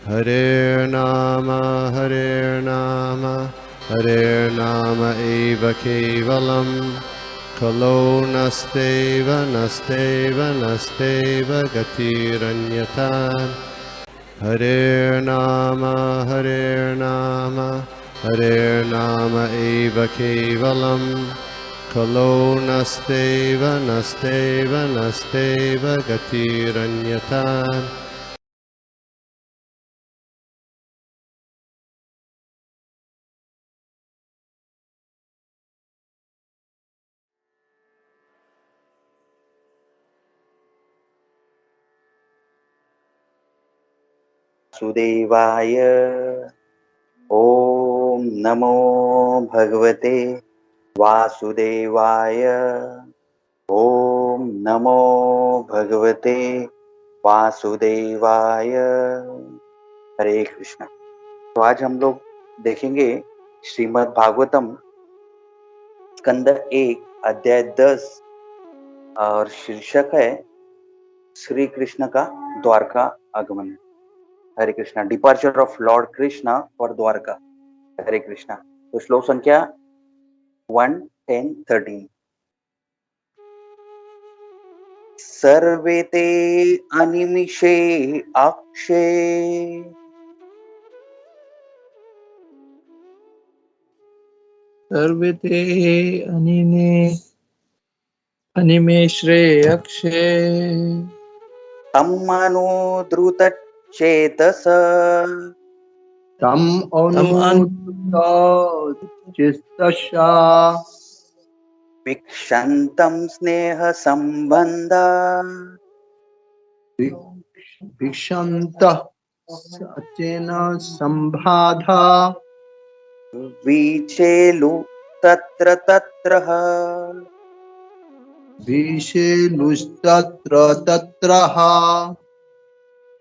Hare Nama, Hare Nama eva kevalam, Kalo nasteva, nasteva, nasteva gatiranyata. Hare Nama, Hare Nama, Hare Nama eva kevalam, Kalo nasteva, nasteva, nasteva gatiranyata. सुदेवाय ओम नमो भगवते वासुदेवाय ओम नमो भगवते वासुदेवाय। हरे कृष्णा। तो आज हम लोग देखेंगे श्रीमद् भागवतम स्कंद 1 अध्याय 10 और शीर्षक है श्री कृष्ण का द्वारका आगमन। Hare Krishna. Departure of lord Krishna for Dwarka. Hare Krishna. तो श्लोक संख्या 1, 10, 13। सर्वे ते अनिमिषे अक्षे सर्वे ते अनिमेषे अक्षे तम् अनुद्रुतचेतस तम् अनुचित्तशा वीक्षन्तं स्नेह संबंधा भिक्षन्तः सचेन सम्बाधा वीचेलु तत्र तत्रः। विशेलुस्तत्र तत्रः।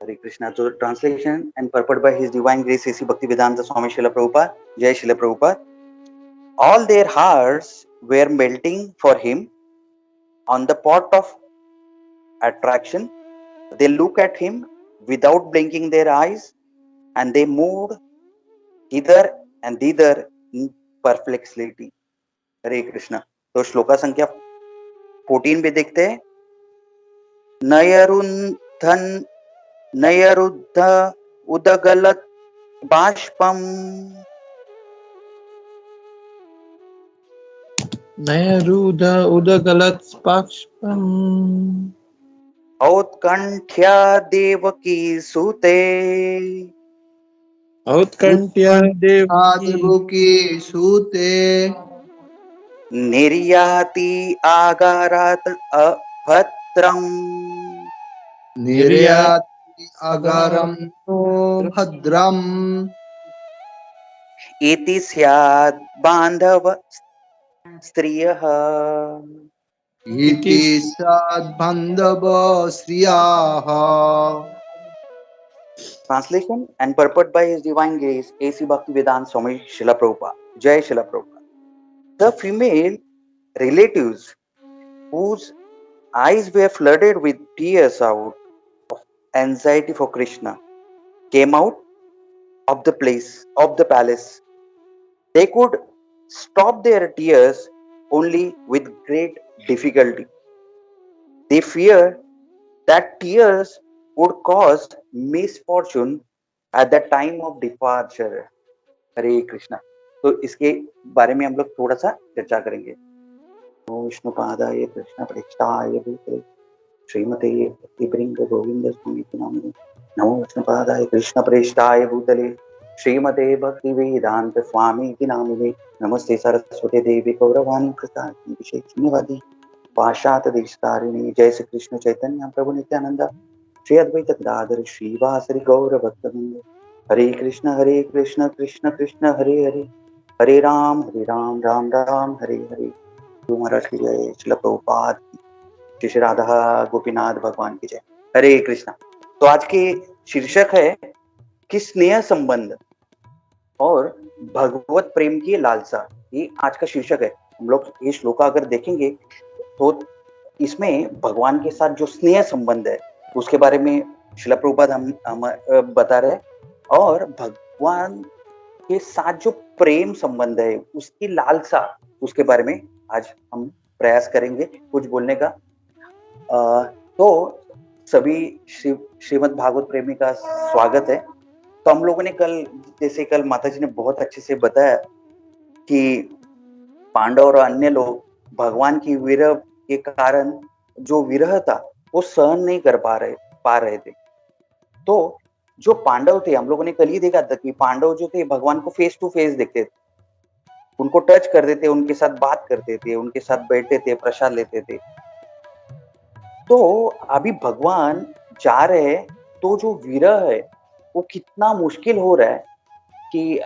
Hare Krishna. So translation and purport by His Divine Grace A.C. Bhaktivedanta Swami Srila Prabhupada. Jai Srila Prabhupada. All their hearts were melting for him on the pot of attraction. They look at him without blinking their eyes and they moved hither and thither in perplexity. हरे कृष्णा। तो श्लोका संख्या 14 भी देखते हैं। नयरुद्ध उदगलत बाष्पम नयरुद उदगलत् स्पाक्ष्पम् औत्कण्ठ्या देवकी सुते औत्कण्ठ्य देवकी उत्कण्ठादिमुखी सूते निर्याति आगारात् अभद्रम् निर्याति अगरं no भद्रम् इति स्यात् बान्धव स्त्रियः। इति सद्बन्धव श्रियाः। Translation and purport by His Divine Grace A.C. Bhaktivedanta Swami Srila Prabhupada. Jai Srila Prabhupada. The female relatives whose eyes were flooded with tears out of anxiety for Krishna came out of the palace. They could stop their tears only with great difficulty. They feared that tears would cause misfortune at the time of departure. हरे कृष्णा। तो इसके बारे में हम लोग थोड़ा सा चर्चा करेंगे। ओम विष्णुपादाय कृष्ण प्रेष्ठाय भूतले श्रीमते भक्तिवृंद गोविंद स्वामी नामिने। नमो विष्णुपादाय कृष्ण प्रेष्ठाय भूतले श्रीमते भक्तिवेदांत स्वामी नामिने। नमस्ते सरस्वती देवी गौरवाणी प्रसाद विशेषण्यवादी पाशात देशतारिणी। जय श्री कृष्ण चैतन्य प्रभु नित्यानंद श्री अद्वैत गदाधर श्रीवासरि गौर भक्तवृंद। हरे कृष्ण कृष्ण कृष्ण हरे हरे, हरे राम राम राम हरे हरे। महाराज की जय। श्रील प्रभुपाद की, श्री राधा गोपीनाथ भगवान की जय। हरे कृष्णा। तो आज के शीर्षक है कि स्नेह संबंध और भगवत प्रेम की लालसा। ये आज का शीर्षक है। हम लोग ये श्लोक अगर देखेंगे तो इसमें भगवान के साथ जो स्नेह संबंध है उसके बारे में श्रील प्रभुपाद हम बता रहे हैं। और भगवान के साथ जो प्रेम संबंध है, उसकी लालसा, उसके बारे में आज हम प्रयास करेंगे कुछ बोलने का। तो सभी श्रीमद् भागवत प्रेमी का स्वागत है। तो हम लोगों ने कल माता जी ने बहुत अच्छे से बताया कि पांडव और अन्य लोग भगवान की विरह के कारण जो विरह था वो सहन नहीं कर पा रहे थे। तो जो पांडव थे, हम लोगों ने कल ही देखा था कि पांडव जो थे भगवान को फेस टू फेस देखते थे, उनको टच करते थे, उनके साथ बात करते थे, उनके साथ बैठते थे, प्रसाद लेते थे। तो अभी भगवान जा रहे हैं, तो जो विरह है वो कितना मुश्किल हो रहा है कि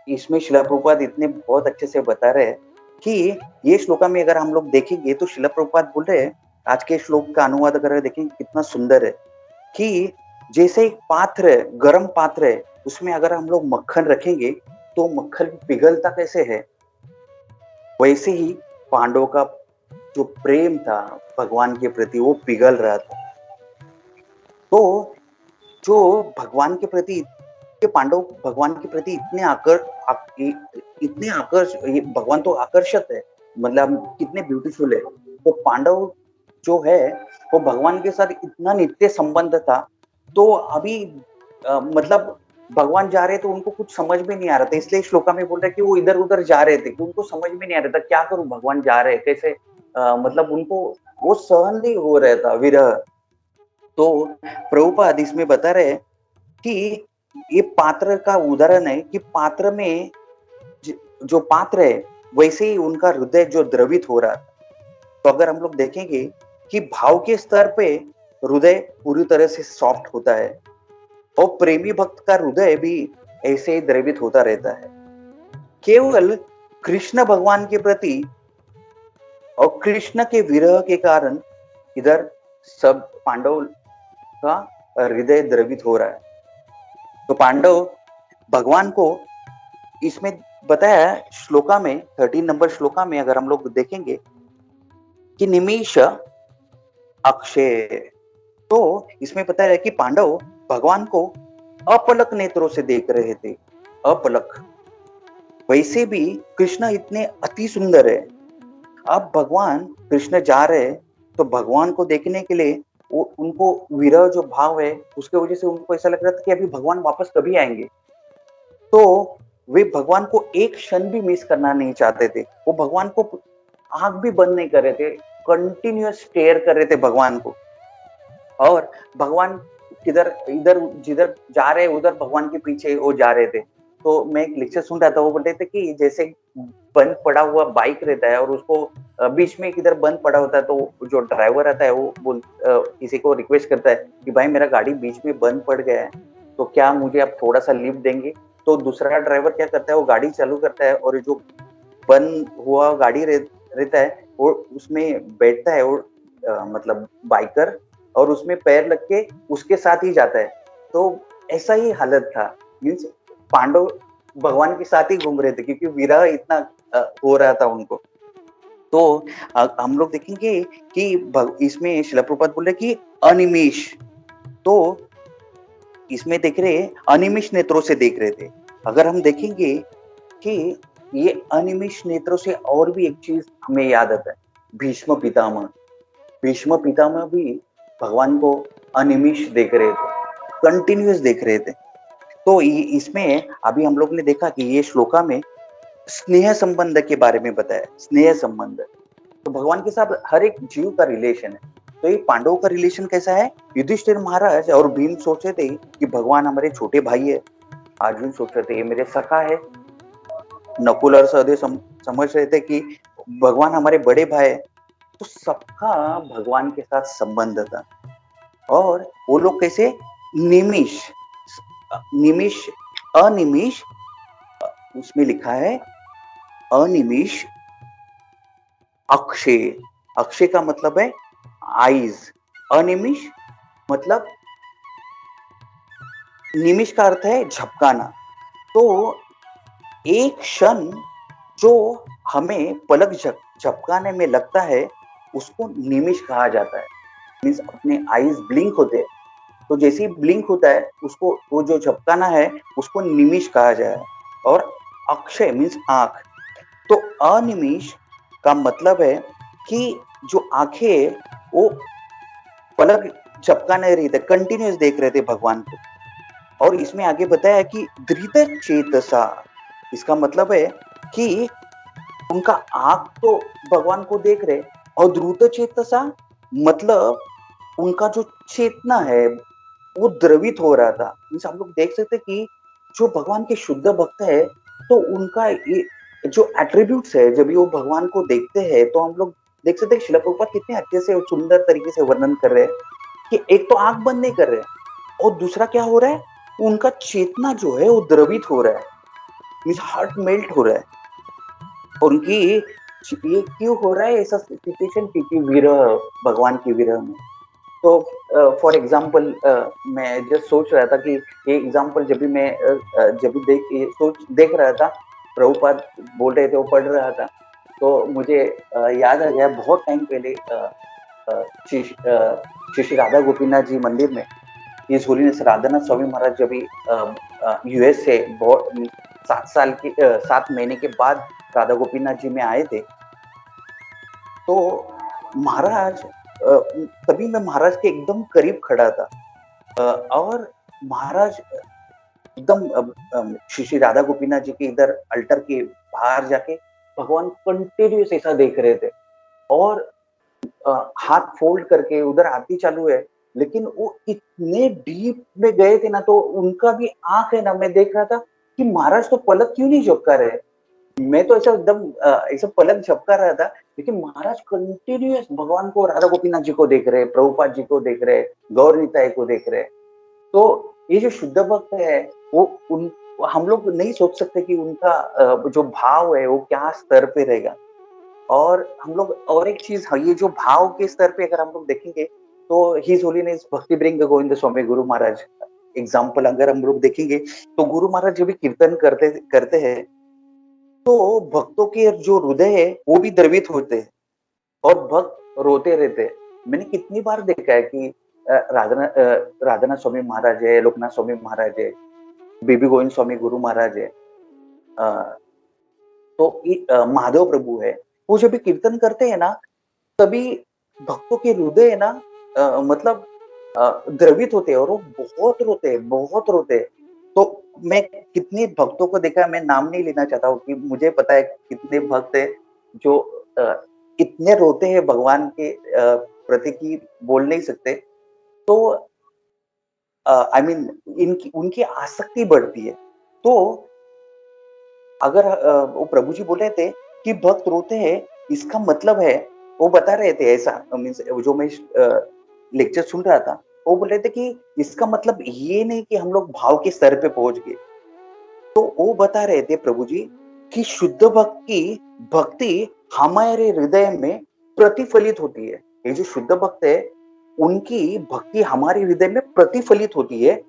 इसमें श्रील प्रभुपाद इतने बहुत अच्छे से बता रहे हैं कि ये श्लोका में अगर हम लोग देखेंगे तो श्रील प्रभुपाद बोल रहे हैं, आज के श्लोक का अनुवाद अगर देखेंगे कितना सुंदर है कि जैसे एक पात्र है, गर्म पात्र है, उसमें अगर हम लोग मक्खन रखेंगे तो मक्खन पिघलता कैसे है, वैसे ही पांडवों का जो प्रेम था भगवान के प्रति वो पिघल रहा था। तो जो भगवान के प्रति पांडव भगवान के प्रति भगवान तो आकर्षक है, मतलब कितने ब्यूटीफुल है। तो पांडव जो है वो भगवान के साथ इतना नित्य संबंध था। तो अभी मतलब भगवान जा रहे तो उनको कुछ समझ में नहीं आ रहा था, इसलिए श्लोका में बोल रहे कि वो इधर उधर जा रहे थे कि उनको समझ में नहीं आ रहा था क्या करूं, भगवान जा रहे कैसे, मतलब उनको वो सहन नहीं हो रहा था विरह। तो प्रभुपाद इसमें बता रहे कि ये पात्र का उदाहरण है कि पात्र में जो पात्र है वैसे ही उनका हृदय जो द्रवित हो रहा था। तो अगर हम लोग देखेंगे कि भाव के स्तर पे हृदय पूरी तरह से सॉफ्ट होता है और प्रेमी भक्त का हृदय भी ऐसे ही द्रवित होता रहता है। केवल कृष्ण भगवान के प्रति और कृष्ण के विरह के कारण इधर सब पांडव का हृदय द्रवित हो रहा है। तो पांडव भगवान को इसमें बताया श्लोका में 13 नंबर श्लोका में अगर हम लोग देखेंगे कि निमिष अक्षय, तो इसमें बताया कि पांडव भगवान को अपलक नेत्रों से देख रहे थे, अपलक। वैसे भी कृष्ण इतने अति सुंदर है। अब भगवान कृष्ण जा रहे हैं तो भगवान को देखने के लिए उनको विरह जो भाव है उसके वजह से उनको ऐसा लग रहा था कि अभी भगवान वापस कभी आएंगे। तो वे भगवान को एक क्षण भी मिस करना नहीं चाहते थे। वो भगवान को आंख भी बंद नहीं कर रहे थे, कंटिन्यूअस स्टेयर कर रहे थे भगवान को। और भगवान किधर इधर जिधर जा रहे उधर भगवान के पीछे वो जा रहे थे। तो मैं एक लेक्चर सुन रहा था, वो बोल रहे थे कि जैसे बंद पड़ा हुआ बाइक रहता है और उसको बीच में किधर बंद पड़ा होता है, तो जो ड्राइवर आता है वो किसी को रिक्वेस्ट करता है कि भाई मेरा गाड़ी बीच में बंद पड़ गया है, तो क्या मुझे आप थोड़ा सा लिफ्ट देंगे। तो दूसरा ड्राइवर क्या करता है, वो गाड़ी चालू करता है और जो बंद हुआ गाड़ी रहता है वो उसमें बैठता है, वो मतलब बाइकर, और उसमें पैर लग के उसके साथ ही जाता है। तो ऐसा ही हालत था, मीन्स पांडव भगवान के साथ ही घूम रहे थे क्योंकि विरह इतना हो रहा था उनको। तो हम लोग देखेंगे कि इसमें श्रील प्रभुपाद बोल रहे कि अनिमेष, तो इसमें देख रहे अनिमिष नेत्रों से देख रहे थे। अगर हम देखेंगे कि ये अनिमिष नेत्रों से और भी एक चीज हमें याद आता है, भीष्म पितामह। भीष्म पितामह भी भगवान को अनिमिष देख रहे थे, कंटिन्यूअस देख रहे थे। तो इसमें अभी हम लोग ने देखा कि ये श्लोका में स्नेह संबंध के बारे में बताया, स्नेह संबंध। तो भगवान के साथ हर एक जीव का रिलेशन है। तो ये पांडवों का रिलेशन कैसा है, युधिष्ठिर महाराज और भीम सोच रहे थे कि भगवान हमारे छोटे भाई है, अर्जुन सोच रहे थे ये मेरे सखा है, नकुल और सहदेव समझ रहे थे कि भगवान हमारे बड़े भाई है। तो सबका भगवान के साथ संबंध था। और वो लोग कैसे, निमिष, निमिष, अनिमिष, उसमें लिखा है अनिमिष अक्षय। अक्षय का मतलब है आईज, अनिमिष मतलब, निमिष का अर्थ है झपकाना। तो एक क्षण जो हमें पलक झपकाने में लगता है उसको निमिष कहा जाता है। मीन्स अपने आईज ब्लिंक होते हैं, तो जैसे ही ब्लिंक होता है उसको वो जो झपकाना है उसको निमिष कहा जाए। और अक्षय मीन्स आंख। तो अनिमिष का मतलब है कि जो आंखें है वो पलक झपका नहीं रही थे, कंटिन्यूस देख रहे थे भगवान को। और इसमें आगे बताया कि धृत चेतसा, इसका मतलब है कि उनका आंख तो भगवान को देख रहे, और द्रुत चेतसा मतलब उनका जो चेतना है वो द्रवित हो रहा था। मीन्स हम लोग देख सकते कि जो भगवान के शुद्ध भक्त है तो उनका ये जो एट्रीब्यूट्स है, जब भी वो भगवान को देखते हैं तो हम लोग देख सकते हैं श्रील प्रभुपाद कितने अच्छे से सुंदर तरीके से वर्णन कर रहे हैं कि एक तो आंख बंद नहीं कर रहे और दूसरा क्या हो रहा है, उनका चेतना जो है वो द्रवित हो रहा है, मीन्स हार्ट मेल्ट हो रहा है। और उनकी ये क्यों हो रहा है ऐसा सिचुएशन, क्योंकि विरह, भगवान की विरह में। तो फॉर एग्जाम्पल मैं जस्ट सोच रहा था कि ये एग्जाम्पल जब भी मैं जब भी देख रहा था, प्रभुपाद बोल रहे थे, वो पढ़ रहा था, तो मुझे याद आ गया बहुत टाइम पहले श्री श्री राधा गोपीनाथ जी मंदिर में इस होलीनेस राधानाथ स्वामी महाराज जब भी यूएस से बहुत 7 महीने के बाद राधा गोपीनाथ जी में आए थे, तो महाराज तभी मैं महाराज के एकदम करीब खड़ा था और महाराज एकदम श्री राधा गोपीनाथ जी के इधर अल्टर के बाहर जाके भगवान कंटिन्यूस ऐसा देख रहे थे और हाथ फोल्ड करके उधर आरती चालू है, लेकिन वो इतने डीप में गए थे ना, तो उनका भी आंख है ना, मैं देख रहा था कि महाराज तो पलक क्यों नहीं झपका रहे। मैं तो ऐसा एकदम ऐसा पलक झपका रहा था, लेकिन महाराज कंटिन्यूअस भगवान को, राधा गोपीनाथ जी को देख रहे, प्रभुपाद जी को देख रहे, गौर निताई को देख रहे। तो ये जो शुद्ध भक्त है वो उन हम लोग नहीं सोच सकते कि उनका जो भाव है वो क्या स्तर पे रहेगा। और हम लोग और एक चीज, ये जो भाव के स्तर पे अगर हम लोग देखेंगे तो हिज होलीनेस भक्ति ब्रिंग गोविंद स्वामी गुरु महाराज एग्जाम्पल अगर हम लोग देखेंगे, तो गुरु महाराज जब भी कीर्तन करते करते हैं तो भक्तों के जो हृदय है वो भी द्रवित होते हैं और भक्त रोते रहते हैं। मैंने कितनी बार देखा है कि राधानाथ स्वामी महाराज है, लोकनाथ स्वामी महाराज है, बीबी गोविंद स्वामी गुरु महाराज है, तो माधव प्रभु है, वो जब भी कीर्तन करते हैं ना तभी भक्तों के हृदय है ना मतलब द्रवित होते हैं और वो बहुत रोते हैं, बहुत रोते हैं। तो मैं कितने भक्तों को देखा, मैं नाम नहीं लेना चाहता हूँ कि मुझे पता है कितने भक्त है जो इतने रोते हैं भगवान के प्रति की बोल नहीं सकते। तो आई मीन इनकी उनकी आसक्ति बढ़ती है। तो अगर वो प्रभु जी बोल रहे थे कि भक्त रोते हैं, इसका मतलब है वो बता रहे थे ऐसा, मीन्स जो मैं लेक्चर सुन रहा था वो बोल रहे थे कि इसका मतलब ये नहीं कि हम लोग भाव के स्तर पे पहुंच गए। तो वो बता रहे थे प्रभु जी कि शुद्ध भक्त की भक्ति हमारे हृदय में प्रतिफलित होती है। ये जो शुद्ध भक्त है उनकी भक्ति हमारे हृदय में प्रतिफलित होती है,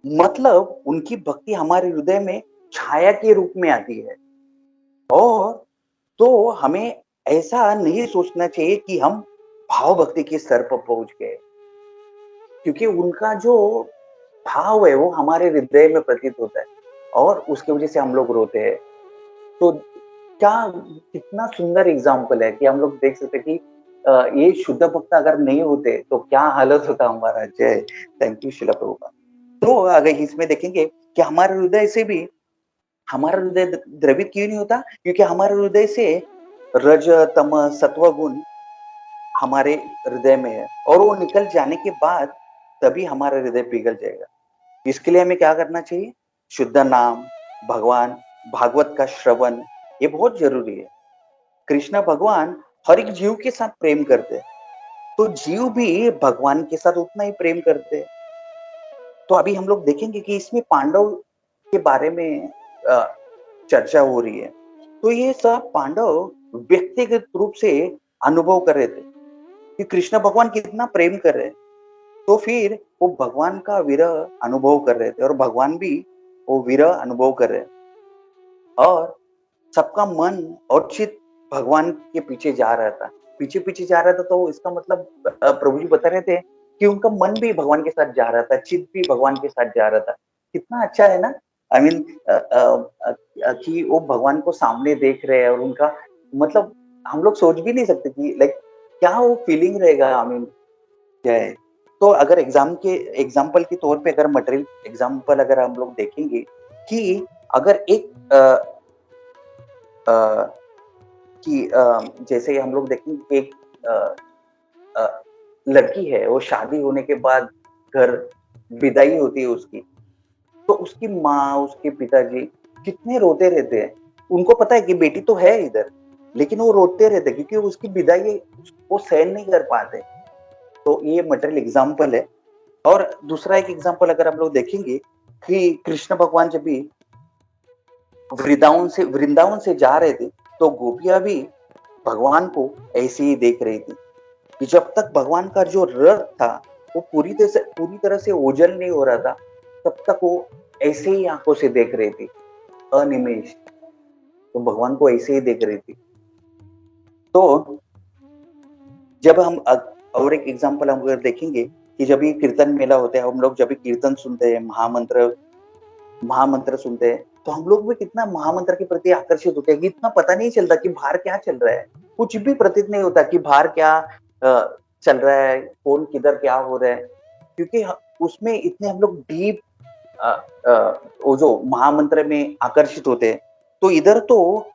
मतलब उनकी भक्ति हमारे हृदय में छाया के रूप में आती है। और तो हमें ऐसा नहीं सोचना चाहिए कि हम भाव भक्ति के स्तर पर पहुंच गए, क्योंकि उनका जो भाव है वो हमारे हृदय में प्रतीत होता है और उसकी वजह से हम लोग रोते हैं। तो क्या कितना सुंदर एग्जाम्पल है कि हम लोग देख सकते कि ये शुद्ध भक्त अगर नहीं होते तो क्या हालत होता हमारा। जय, थैंक यू शिला प्रभुपाद। तो अगर इसमें देखेंगे कि हमारे हृदय से भी, हमारा हृदय द्रवित क्यों नहीं होता, क्योंकि हमारे हृदय से रज तम सत्व गुण हमारे हृदय में है और वो निकल जाने के बाद तभी हमारा हृदय पिघल जाएगा। इसके लिए हमें क्या करना चाहिए, शुद्ध नाम, भगवान, भागवत का श्रवण, ये बहुत जरूरी है। कृष्ण भगवान हर एक जीव के साथ प्रेम करते हैं, तो जीव भी भगवान के साथ उतना ही प्रेम करते हैं। तो अभी हम लोग देखेंगे कि इसमें पांडव के बारे में चर्चा हो रही है। तो ये सब पांडव व्यक्तिगत रूप से अनुभव कर रहे थे कि कृष्ण भगवान कितना प्रेम कर रहे हैं, तो फिर वो भगवान का विरह अनुभव कर रहे थे और भगवान भी वो विरह अनुभव कर रहे हैं और सबका मन और चित भगवान के पीछे जा रहा था, पीछे पीछे जा रहा था। तो इसका मतलब प्रभु जी बता रहे थे कि उनका मन भी भगवान के साथ जा रहा था, चित्त भी भगवान के साथ जा रहा था। कितना अच्छा है ना। आई मीन कि वो भगवान को सामने देख रहे हैं और उनका मतलब हम लोग सोच भी नहीं सकते कि लाइक क्या वो फीलिंग रहेगा। आई मीन क्या है। तो अगर एग्जाम्पल के तौर पे अगर मटेरियल एग्जाम्पल अगर हम लोग देखेंगे कि अगर एक जैसे हम लोग देखेंगे एक लड़की है, वो शादी होने के बाद घर विदाई होती है उसकी, तो उसकी माँ उसके पिताजी कितने रोते रहते हैं। उनको पता है कि बेटी तो है इधर, लेकिन वो रोते रहते क्योंकि उसकी विदाई वो सहन नहीं कर पाते। तो ये मटेरियल एग्जाम्पल है। और दूसरा एक एग्जाम्पल अगर हम लोग देखेंगे कि कृष्ण भगवान जब भी वृंदावन से जा रहे थे, तो गोपियां भी भगवान को ऐसे ही देख रही थी कि जब तक भगवान का जो रथ था वो पूरी तरह से ओझल नहीं हो रहा था, तब तक वो ऐसे ही आंखों से देख रही थी, अनिमेष। तो भगवान को ऐसे ही देख रही थी। तो जब हम और एक एग्जाम्पल हम अगर देखेंगे कि जब ये कीर्तन मेला होता है, हम लोग जब भी कीर्तन सुनते हैं, महामंत्र सुनते हैं, तो हम लोग भी कितना महामंत्र के प्रति आकर्षित होते हैं कि इतना पता नहीं चलता कि बाहर क्या चल रहा है। कुछ भी प्रतीत नहीं होता कि बाहर क्या चल रहा है, कौन किधर क्या हो रहा है, क्योंकि उसमें इतने हम लोग डीप वो जो महामंत्र में आकर्षित होते हैं। तो इधर तो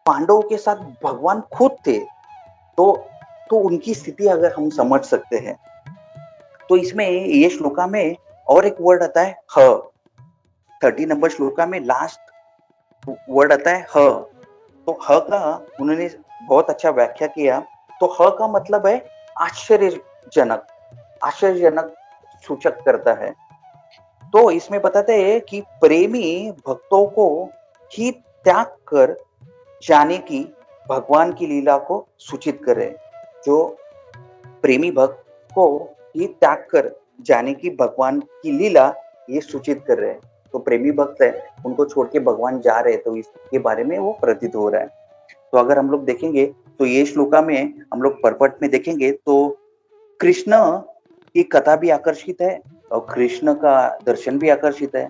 पांडवों के साथ भगवान खुद थे, तो उनकी स्थिति अगर हम समझ सकते हैं, तो इसमें ये श्लोका में और एक वर्ड आता है ह। 30 नंबर श्लोका में लास्ट वर्ड आता है ह। तो ह का उन्होंने बहुत अच्छा व्याख्या किया। तो ह का मतलब है आश्चर्यजनक, आश्चर्यजनक सूचक करता है। तो इसमें बताते हैं कि प्रेमी भक्तों को ही त्याग कर जाने की भगवान की लीला को सूचित करे। जो प्रेमी भक्त को ही त्याग कर जाने की भगवान की लीला ये सूचित कर रहे हैं। तो प्रेमी भक्त है, उनको छोड़ के भगवान जा रहे हैं, तो इसके बारे में वो प्रतीत हो रहा है। तो अगर हम लोग देखेंगे तो ये श्लोका में हम लोग परपट में देखेंगे तो कृष्ण की कथा भी आकर्षित है और कृष्ण का दर्शन भी आकर्षित है,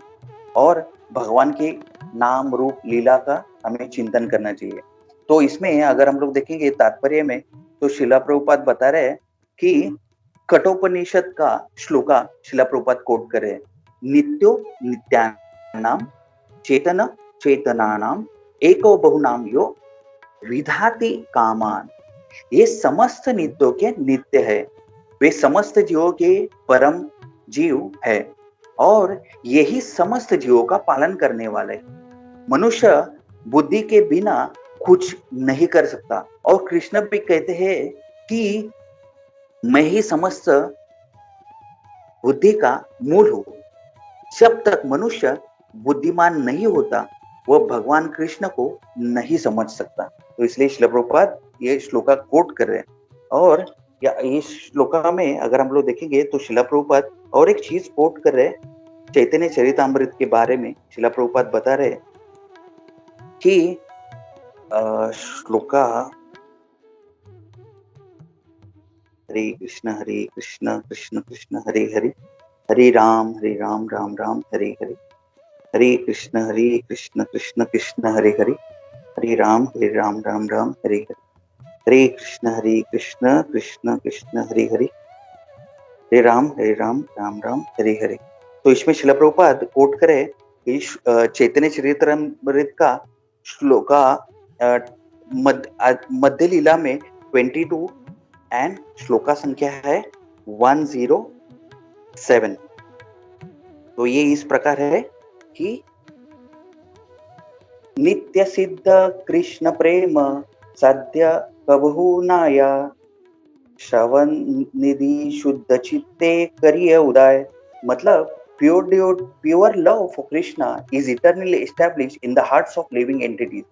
और भगवान के नाम रूप लीला का हमें चिंतन करना चाहिए। तो इसमें अगर हम लोग देखेंगे तात्पर्य में, तो शिला प्रभुपाद बता रहे हैं कि कठोपनिषद का श्लोका शिला प्रभुपाद कोट करे, नित्यो नित्यानाम चेतन चेतनानाम एको बहुनाम यो विधाति कामान। ये समस्त नित्यों के नित्य है, वे समस्त जीवों के परम जीव है और यही समस्त जीवों का पालन करने वाले। मनुष्य बुद्धि के बिना कुछ नहीं कर सकता, और कृष्ण भी कहते हैं कि मैं ही समस्त बुद्धि का मूल हूं। जब तक मनुष्य बुद्धिमान नहीं होता, वह भगवान कृष्ण को नहीं समझ सकता। तो इसलिए श्रील प्रभुपाद ये श्लोका कोट कर रहे हैं। और ये श्लोका में अगर हम लोग देखेंगे तो श्रील प्रभुपाद और एक चीज कोट कर रहे हैं चैतन्य चरितामृत के बारे में। श्रील प्रभुपाद बता रहे कि श्लोका हरे कृष्ण कृष्ण कृष्ण हरे हरे, हरे राम राम राम हरे हरे, हरे कृष्ण कृष्ण कृष्ण हरे हरे, हरे राम राम राम हरे हरे, हरे कृष्ण कृष्ण कृष्ण हरे हरे, हरे राम राम राम हरे हरे। तो इसमें श्रील प्रभुपाद कोट करे कि चैतन्य चरितामृत का श्लोका मध्य लीला में 22 एंड श्लोका संख्या है 107। तो ये इस प्रकार है कि नित्य सिद्ध कृष्ण प्रेम सद्य कबहू नाया, श्रवण निधि शुद्ध चित्ते करिय उदय। मतलब pure love for Krishna is eternally established in the hearts of living entities.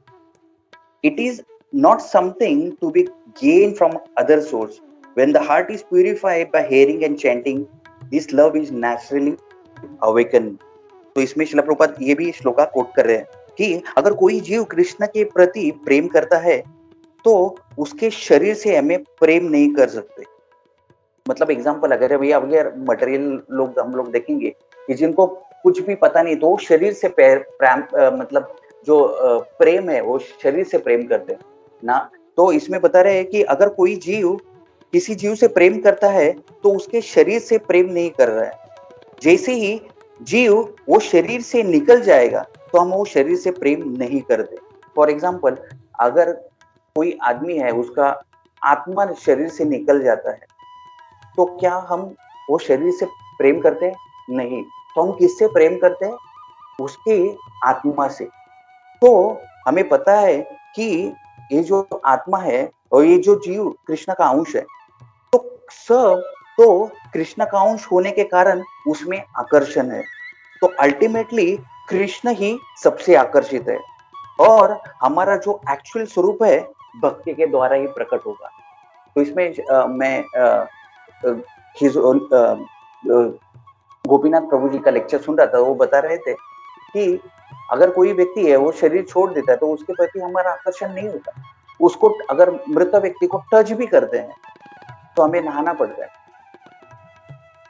It is not something to be gained from other source. When the heart is purified by hearing and chanting, this love is naturally awakened. तो इसमें श्रील प्रभुपाद ये भी shloka coat कर रहे हैं कि अगर कोई जीव कृष्ण के प्रति प्रेम करता है, तो उसके शरीर से हमें प्रेम नहीं कर सकते। मतलब एग्जाम्पल अगर अगर मटेरियल लोग हम लोग देखेंगे कि जिनको कुछ भी पता नहीं, तो वो शरीर से प्रेम मतलब जो प्रेम है वो शरीर से प्रेम करते हैं ना। तो इसमें बता रहे हैं कि अगर कोई जीव किसी जीव से प्रेम करता है तो उसके शरीर से प्रेम नहीं कर रहा है। जैसे ही जीव वो शरीर से निकल जाएगा तो हम वो शरीर से प्रेम नहीं करते। फॉर एग्जाम्पल, अगर कोई आदमी है, उसका आत्मा शरीर से निकल जाता है, तो क्या हम वो शरीर से प्रेम करते हैं? नहीं। तो हम किससे प्रेम करते हैं? उसके आत्मा से। तो हमें पता है कि ये जो आत्मा है और ये जो जीव कृष्ण का अंश है, तो सब तो कृष्ण का अंश होने के कारण उसमें आकर्षण है। तो अल्टीमेटली कृष्ण ही सबसे आकर्षित है और हमारा जो एक्चुअल स्वरूप है भक्ति के द्वारा ही प्रकट होगा। तो इसमें मैं गोपीनाथ प्रभु जी का लेक्चर सुन रहा था। वो बता रहे थे कि अगर कोई व्यक्ति है वो शरीर छोड़ देता है तो उसके प्रति हमारा आकर्षण नहीं होता। उसको अगर मृत व्यक्ति को टच भी करते हैं तो हमें नहाना पड़ता है।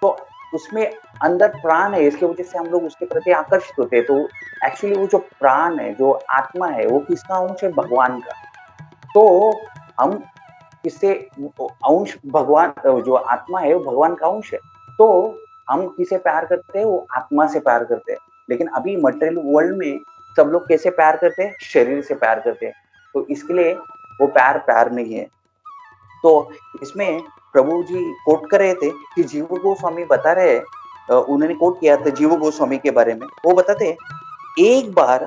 तो उसमें अंदर प्राण है, इसकी वजह से हम लोग उसके प्रति आकर्षित होते हैं। तो एक्चुअली वो जो प्राण है, जो आत्मा है, वो किसका अंश है? भगवान का। तो हम किससे अंश? भगवान, जो आत्मा है वो भगवान का अंश है। तो हम किसे प्यार करते हैं? वो आत्मा से प्यार करते हैं। लेकिन अभी मटेरियल वर्ल्ड में सब लोग कैसे प्यार करते हैं? शरीर से प्यार करते हैं। तो इसके लिए वो प्यार नहीं है। तो इसमें प्रभु जी कोट कर रहे थे कि जीव गोस्वामी बता रहे हैं, उन्होंने कोट किया था जीव गोस्वामी के बारे में। वो बताते हैं, एक बार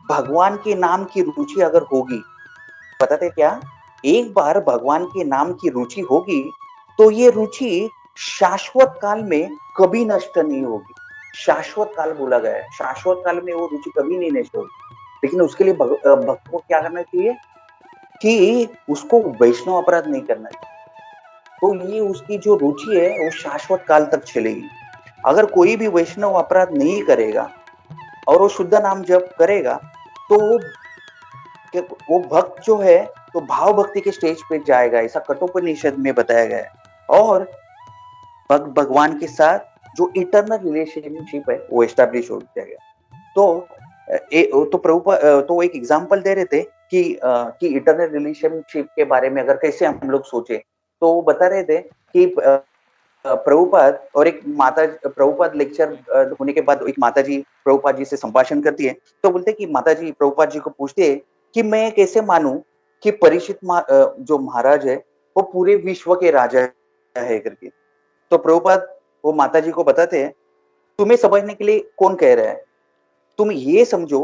भगवान के नाम की रुचि अगर होगी, बताते क्या? एक बार भगवान के नाम की रुचि होगी तो ये रुचि शाश्वत काल में कभी नष्ट नहीं होगी। शाश्वत काल बोला गया है, शाश्वत काल में वो रुचि कभी नहीं नष्ट होगी। लेकिन उसके लिए भक्त को क्या करना चाहिए कि उसको वैष्णव अपराध नहीं करना चाहिए। तो ये उसकी जो रुचि है वो शाश्वत काल तक चलेगी। अगर कोई भी वैष्णव अपराध नहीं करेगा और वो शुद्ध नाम जप करेगा तो वो भक्त जो है तो भाव भक्ति के स्टेज पे जाएगा, ऐसा कठोपनिषद में बताया गया है। और भगवान के साथ जो इटर्नल रिलेशनशिप है वो एस्टैब्लिश हो जाएगा। तो प्रभुपाद तो एक एग्जांपल दे रहे थे कि इटर्नल रिलेशनशिप के बारे में अगर कैसे हम लोग सोचे, तो वो बता रहे थे कि प्रभुपाद और एक माता, प्रभुपाद लेक्चर होने के बाद एक माता जी प्रभुपाद जी से संभाषण करती है। तो बोलते कि माता जी प्रभुपाद जी को पूछते हैं कि मैं कैसे मानूं कि परीक्षित जो महाराज है वो पूरे विश्व के राजा है करके। तो प्रभुपाद वो माता जी को बताते हैं, तुम्हें समझने के लिए कौन कह रहा है, तुम ये समझो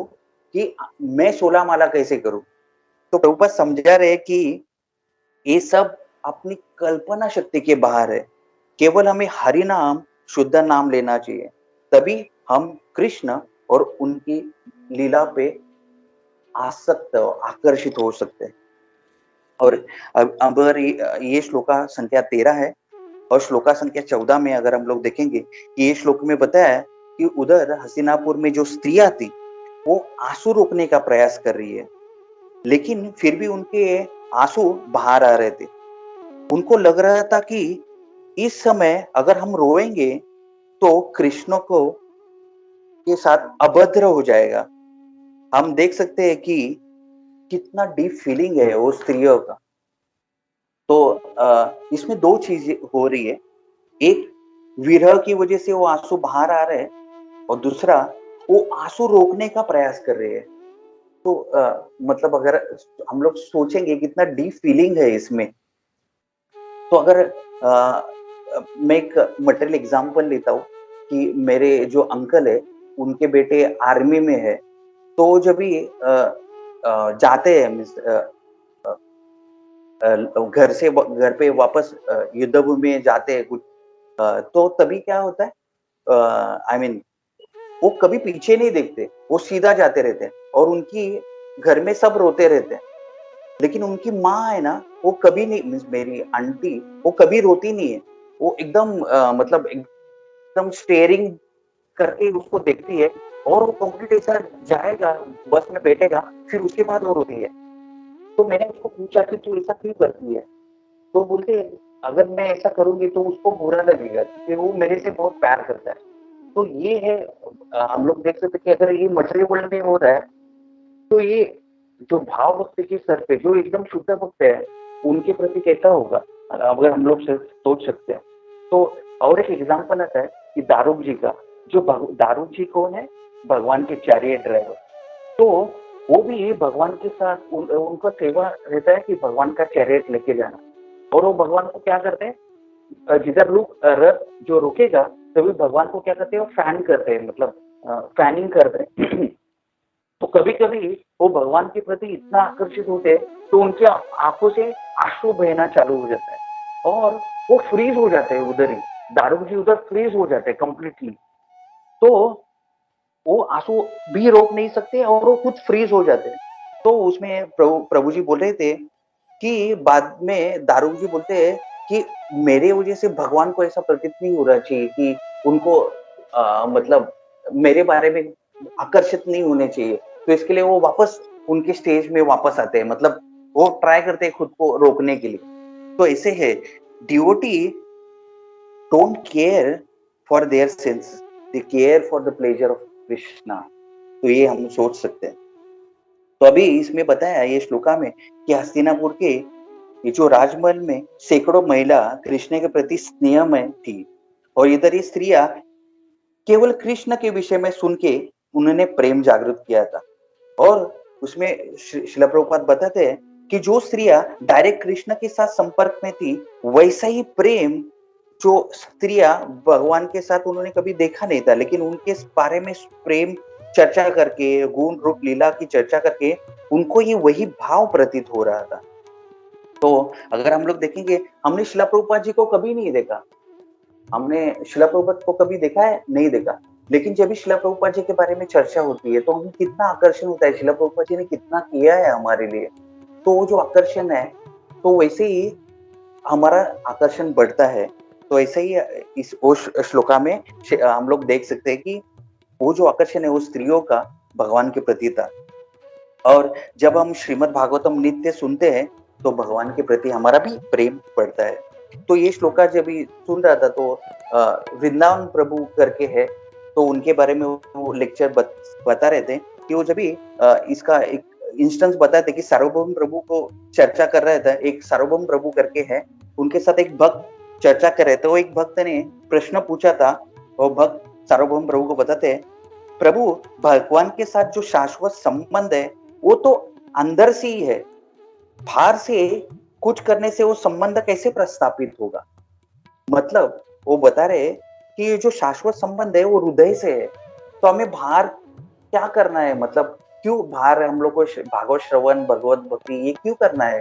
कि मैं 16 माला कैसे करूं। तो प्रभुपाद समझा रहे कि ये सब अपनी कल्पना शक्ति के बाहर है। केवल हमें हरि नाम, शुद्ध नाम लेना चाहिए, तभी हम कृष्ण और उनकी लीला पे आसक्त, आकर्षित हो सकते हैं। और अगर ये श्लोका संख्या 13 है और श्लोका संख्या 14 में अगर हम लोग देखेंगे कि ये श्लोक में बताया है कि उधर हस्तिनापुर में जो स्त्रियां थी वो आंसू रोकने का प्रयास कर रही है, लेकिन फिर भी उनके आंसू बाहर आ रहे थे। उनको लग रहा था कि इस समय अगर हम रोएंगे तो कृष्ण को के साथ अभद्र हो जाएगा। हम देख सकते हैं कि कितना डीप फीलिंग है वो स्त्रियों का। तो इसमें दो चीजें हो रही है, एक विरह की वजह से वो आंसू बाहर आ रहे हैं और दूसरा वो आंसू रोकने का प्रयास कर रहे हैं। तो मतलब अगर हम लोग सोचेंगे कितना डीप फीलिंग है इसमें, तो अगर मैं एक मटेरियल एग्जांपल लेता हूँ कि मेरे जो अंकल है उनके बेटे आर्मी में है। तो जब भी जाते हैं घर पे वापस युद्धभूमि में जाते हैं कुछ, तो तभी क्या होता है, आई मीन वो कभी पीछे नहीं देखते, वो सीधा जाते रहते हैं और उनकी घर में सब रोते रहते हैं। लेकिन उनकी माँ है ना, वो कभी नहीं, मीन्स मेरी आंटी, वो कभी रोती नहीं है। वो एकदम मतलब एकदम स्टेयरिंग करके उसको देखती है और वो कंप्लीट ऐसा जाएगा, बस में बैठेगा, फिर उसके बाद वो रोती है। तो मैंने उसको पूछा कि तू ऐसा क्यों करती है? तो बोलते अगर मैं ऐसा करूंगी तो उसको बुरा लगेगा क्योंकि वो मेरे से बहुत प्यार करता है। तो ये है, हम लोग देख सकते कि अगर ये मटेरियल वर्ल्ड में हो रहा है तो ये जो भाव भक्ति के स्तर पे जो एकदम शुद्ध भक्त है उनके प्रति कैसा होगा, अगर हम लोग सोच सकते हैं। तो और एक एग्जाम्पल आता है कि दारूक जी का, जो दारूक जी कौन है, भगवान के चैरियट ड्राइवर। तो वो भी भगवान के साथ उनका सेवा रहता है कि भगवान का चैरियट लेके जाना, और वो भगवान को क्या करते हैं, जिधर रथ जो रुकेगा तभी भगवान को क्या करते हैं, वो फैन करते हैं, मतलब फैनिंग करते हैं। तो कभी कभी वो भगवान के प्रति इतना आकर्षित होते हैं तो उनकी आंखों से आंसू बहना चालू हो जाता है और वो फ्रीज हो जाते हैं उधर ही, दारूक जी उधर फ्रीज हो जाते हैं कंप्लीटली। तो वो आंसू भी रोक नहीं सकते और वो खुद फ्रीज हो जाते हैं। तो उसमें प्रभु जी बोल रहे थे कि बाद में दारूक जी बोलते हैं कि मेरे वजह से भगवान को ऐसा प्रतीत नहीं हो रहा चाहिए कि उनको मतलब मेरे बारे में आकर्षित नहीं होने चाहिए, तो इसके लिए वो वापस उनके स्टेज में वापस आते हैं, मतलब वो ट्राई करते हैं खुद को रोकने के लिए। तो ऐसे है, devotee don't care for their since, they care for the pleasure of Krishna. तो ये हम सोच सकते हैं। तो अभी इसमें बताया ये श्लोका में कि हस्तिनापुर के ये जो राजमहल में सैकड़ों महिला कृष्ण के प्रति स्नेह में थी, और इधर ये स्त्रियां केवल कृष्ण के विषय में सुन के उन्होंने प्रेम जागृत किया था। और उसमें श्रील प्रभुपाद बताते हैं कि जो स्त्रियां डायरेक्ट कृष्ण के साथ संपर्क में थी, वैसा ही प्रेम जो स्त्रियां भगवान के साथ उन्होंने कभी देखा नहीं था, लेकिन उनके बारे में प्रेम चर्चा करके, गुण रूप लीला की चर्चा करके उनको ये वही भाव प्रतीत हो रहा था। तो अगर हम लोग देखेंगे, हमने श्रील प्रभुपाद जी को कभी नहीं देखा, हमने श्रील प्रभुपाद को कभी देखा है, नहीं देखा, लेकिन जब भी श्रील प्रभुपाद जी के बारे में चर्चा होती है तो हमें कितना आकर्षण होता है, श्रील प्रभुपाद जी ने कितना किया है हमारे लिए। तो वो जो आकर्षण है, तो वैसे ही हमारा आकर्षण बढ़ता है। तो ऐसे ही इस श्लोका में हम लोग देख सकते हैं कि वो जो आकर्षण है वो स्त्रियों का भगवान के प्रति था। और जब हम श्रीमद् भागवतम नित्य सुनते हैं तो भगवान के प्रति हमारा भी प्रेम बढ़ता है। तो ये श्लोका जब भी सुन रहा था तो वृंदावन प्रभु करके है, तो उनके बारे में वो लेक्चर बता रहे थे कि वो जब भी इसका एक इंस्टेंस बताते कि सार्वभौम प्रभु को चर्चा कर रहा था, एक सार्वभौम प्रभु करके है, उनके साथ एक भक्त चर्चा कर रहे थे। वो एक भक्त ने प्रश्न पूछा था, वो भक्त सार्वभौम प्रभु को बताते हैं, प्रभु भगवान के साथ जो शाश्वत संबंध है वो तो अंदर से ही है, बाहर से कुछ करने से वो संबंध कैसे प्रस्थापित होगा। मतलब वो बता रहे कि ये जो शाश्वत संबंध है वो हृदय से है, तो हमें बाहर क्या करना है, मतलब क्यों बाहर हम लोग को भागवत श्रवण, भगवत भक्ति ये क्यों करना है।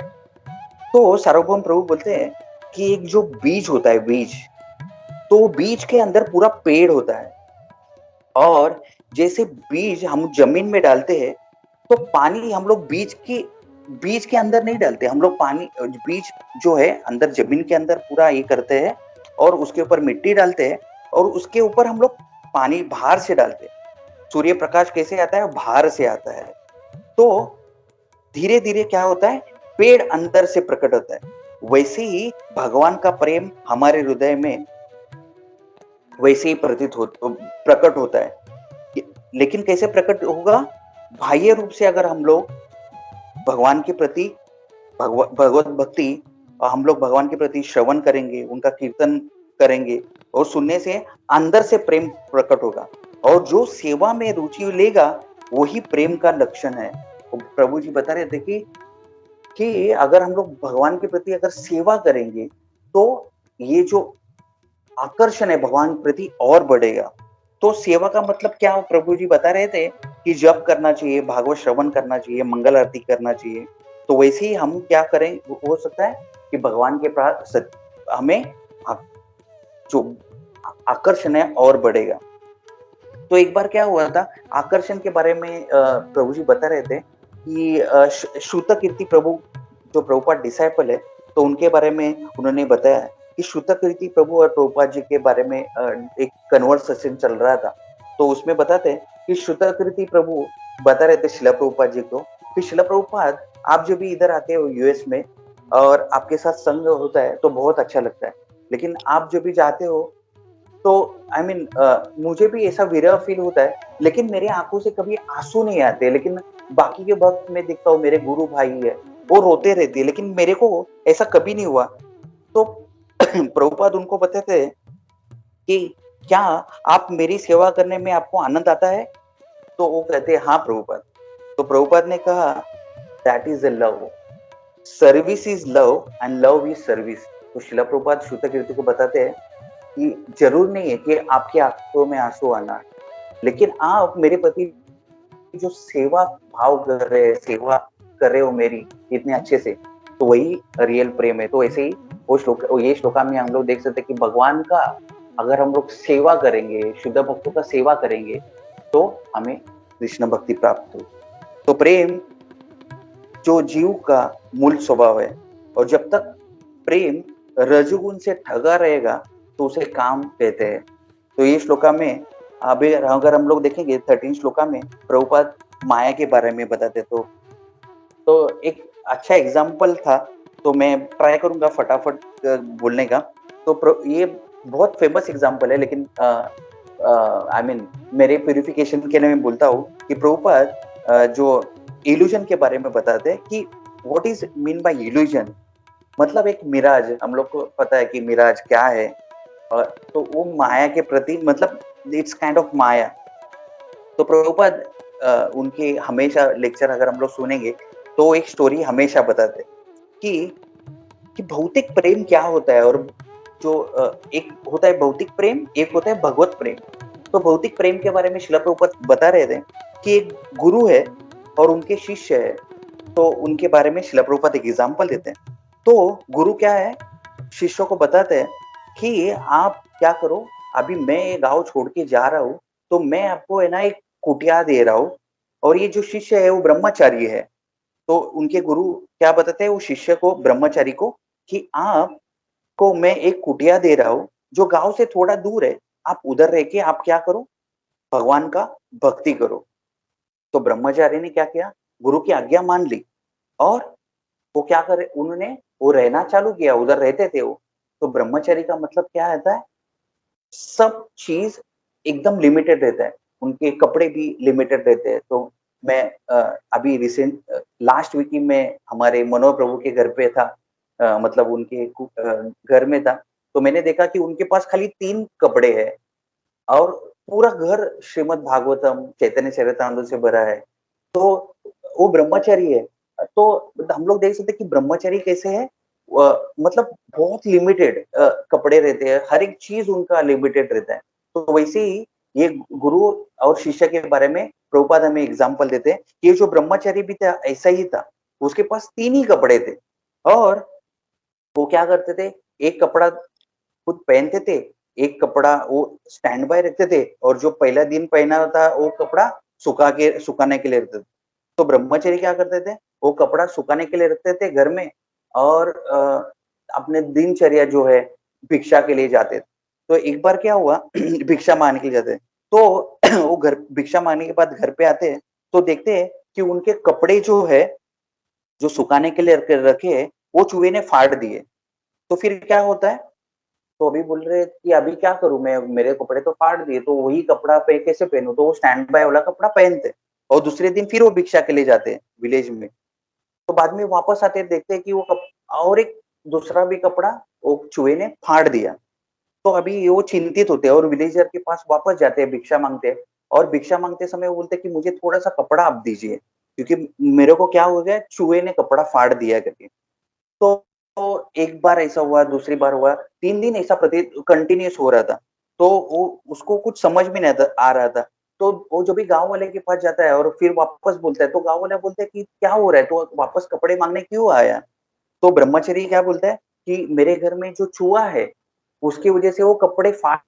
तो सार्वभौम प्रभु बोलते हैं कि एक जो बीज होता है, बीज, तो बीज के अंदर पूरा पेड़ होता है, और जैसे बीज हम जमीन में डालते हैं तो पानी हम लोग बीज के अंदर नहीं डालते, हम लोग पानी, बीज जो है अंदर जमीन के अंदर पूरा ये करते हैं और उसके ऊपर मिट्टी डालते हैं और उसके ऊपर हम लोग पानी बाहर से डालते हैं। सूर्य प्रकाश कैसे आता है, बाहर से आता है। तो धीरे धीरे क्या होता है, पेड़ अंदर से प्रकट होता है। वैसे ही भगवान का प्रेम हमारे हृदय में वैसे ही प्रकट होता है। लेकिन कैसे प्रकट होगा, बाह्य रूप से अगर हम लोग भगवान के प्रति भगवत भक्ति, हम लोग भगवान के प्रति श्रवण करेंगे, उनका कीर्तन करेंगे और सुनने से अंदर से प्रेम प्रकट होगा, और जो सेवा में रुचि लेगा वही प्रेम का लक्षण है। प्रभु जी बता रहे थे कि अगर हम लोग भगवान के प्रति अगर सेवा करेंगे तो ये जो आकर्षण है भगवान के प्रति और बढ़ेगा। तो सेवा का मतलब क्या, प्रभु जी बता रहे थे कि जप करना चाहिए, भागवत श्रवण करना चाहिए, मंगल आरती करना चाहिए। तो वैसे ही हम क्या करें, हो सकता है कि भगवान के पास हमें जो आकर्षण है और बढ़ेगा। तो एक बार क्या हुआ था, आकर्षण के बारे में प्रभु जी बता रहे थे कि श्रुत कीर्ति प्रभु जो प्रभुपाद डिसाइपल है, तो उनके बारे में उन्होंने बताया कि श्रुत कीर्ति प्रभु और प्रभुपाद जी के बारे में एक कन्वर्सेशन चल रहा था। तो उसमें बताते हैं कि श्रुत कीर्ति प्रभु बता रहे थे श्रील प्रभुपाद जी को कि श्रील प्रभुपाद, आप जो भी इधर आते हो यूएस में, और आपके साथ संग होता है तो बहुत अच्छा लगता है। लेकिन आप जब भी जाते हो तो आई मीन मुझे भी ऐसा विरह फील होता है, लेकिन मेरी आंखों से कभी आंसू नहीं आते। लेकिन बाकी के वक्त में देखता हूँ मेरे गुरु भाई है, वो रोते रहते हैं, लेकिन मेरे को ऐसा कभी नहीं हुआ। तो प्रभुपाद उनको बताते हैं कि क्या आप मेरी सेवा करने में आपको आनंद आता है? तो वो कहते हैं हाँ प्रभुपाद। तो प्रभुपाद ने कहा that is a love, service is love and love is service. तो शिला प्रभुपाद श्रुत कीर्ति को बताते हैं कि जरूर नहीं है कि आपकी आंखों में आंसू आना, लेकिन आप मेरे प्रति जो सेवा भाव कर रहे हैं, सेवा कर रहे हो मेरी इतने अच्छे से, तो वही रियल प्रेम है। तो ऐसे ही वो श्लोक, ये श्लोका में हम लोग देख सकते हैं कि भगवान का अगर हम लोग सेवा करेंगे, शुद्ध भक्तों का सेवा करेंगे, तो हमें कृष्ण भक्ति प्राप्त हो। तो प्रेम जो जीव का मूल स्वभाव है, और जब तक प्रेम रजोगुण से ठगा रहेगा तो उसे काम कहते हैं। तो ये श्लोका में अभी अगर हम लोग देखेंगे 13 श्लोका में प्रभुपाद माया के बारे में बताते, तो एक अच्छा एग्जाम्पल था। तो मैं ट्राई करूंगा फटाफट बोलने का। तो ये बहुत फेमस एग्जाम्पल है, लेकिन आई मीन मेरे प्यूरिफिकेशन के लिए मैं बोलता हूँ कि प्रभुपाद जो इल्यूजन के बारे में बताते हैं कि what is mean by illusion, मतलब एक मिराज। हम लोग को पता है कि मिराज क्या है, तो वो माया के प्रति, मतलब इट्स काइंड ऑफ माया। तो प्रभुपाद उनके हमेशा लेक्चर अगर हम लोग सुनेंगे तो एक स्टोरी हमेशा बताते कि भौतिक प्रेम क्या होता है, और जो एक होता है भौतिक प्रेम, एक होता है भगवत प्रेम। तो भौतिक प्रेम के बारे में शिला प्रभुपाद बता रहे थे कि एक गुरु है और उनके शिष्य है। तो उनके बारे में शिला प्रभुपाद एक एग्जाम्पल देते हैं। तो गुरु क्या है, शिष्यों को बताते हैं कि आप क्या करो, अभी मैं ये गांव छोड़ के जा रहा हूँ, तो मैं आपको है ना एक कुटिया दे रहा हूँ, और ये जो शिष्य है वो ब्रह्मचारी है। तो उनके गुरु क्या बताते हैं वो शिष्य को, ब्रह्मचारी को, कि आपको मैं एक कुटिया दे रहा हूँ जो गांव से थोड़ा दूर है, आप उधर रह के आप क्या करो, भगवान का भक्ति करो। तो ब्रह्मचारी ने क्या किया, गुरु की आज्ञा मान ली, और वो क्या करे, उन्होंने वो रहना चालू किया, उधर रहते थे वो। तो ब्रह्मचारी का मतलब क्या रहता है, सब चीज एकदम लिमिटेड रहता है, उनके कपड़े भी लिमिटेड रहते हैं। तो मैं अभी रिसेंट लास्ट वीक ही मैं हमारे मनोहर प्रभु के घर पे था, मतलब उनके घर में था। तो मैंने देखा कि उनके पास खाली 3 कपड़े हैं, और पूरा घर श्रीमद् भागवतम चैतन्य चरितामृत से भरा है। तो वो ब्रह्मचारी है। तो हम लोग देख सकते हैं कि ब्रह्मचारी कैसे है, मतलब बहुत लिमिटेड कपड़े रहते हैं, हर एक चीज उनका लिमिटेड रहता है। तो वैसे ही ये गुरु और शिष्य के बारे में प्रभुपाद हमें एग्जाम्पल देते हैं कि ये जो ब्रह्मचारी भी था ऐसा ही था, उसके पास 3 ही कपड़े थे, और वो क्या करते थे, एक कपड़ा खुद पहनते थे, एक कपड़ा वो स्टैंड बाय रखते थे, और जो पहला दिन पहना था वो कपड़ा सुखाने के लिए रखते थे। तो ब्रह्मचारी क्या करते थे, वो कपड़ा सुखाने के लिए रखते थे घर में, और अपने दिनचर्या जो है भिक्षा के लिए जाते थे। तो एक बार क्या हुआ, भिक्षा मांगने के लिए जाते, तो वो घर भिक्षा मांगने के बाद घर पे आते हैं, तो देखते हैं कि उनके कपड़े जो है, जो सुखाने के लिए रखे हैं, वो चूहे ने फाड़ दिए। तो फिर क्या होता है, तो अभी बोल रहे कि अभी क्या करूं मैं, मेरे कपड़े तो फाड़ दिए, तो वही कपड़ा पे कैसे पहनूं, तो वो स्टैंड बाय वाला कपड़ा पहनते, और दूसरे दिन फिर वो भिक्षा के लिए जाते हैं विलेज में। तो बाद में वापस आते देखते हैं कि वो और एक दूसरा भी कपड़ा वो चूहे ने फाड़ दिया। तो अभी वो चिंतित होते हैं और विलेजर के पास वापस जाते हैं, भिक्षा मांगते हैं, और भिक्षा मांगते समय वो बोलते हैं कि मुझे थोड़ा सा कपड़ा आप दीजिए, क्योंकि मेरे को क्या हो गया, चूहे ने कपड़ा फाड़ दिया करके। तो एक बार ऐसा हुआ, दूसरी बार हुआ, 3 दिन ऐसा प्रति कंटिन्यूअस हो रहा था। तो वो उसको कुछ समझ में नहीं आ रहा था। तो वो जो भी गाँव वाले के पास जाता है और फिर वापस बोलता है, तो गाँव वाला बोलता है कि क्या हो रहा है? तो वापस कपड़े माँगने क्यों आया? तो ब्रह्मचारी क्या बोलता है कि मेरे घर में जो चूहा है, उसकी वजह से वो कपड़े फाड़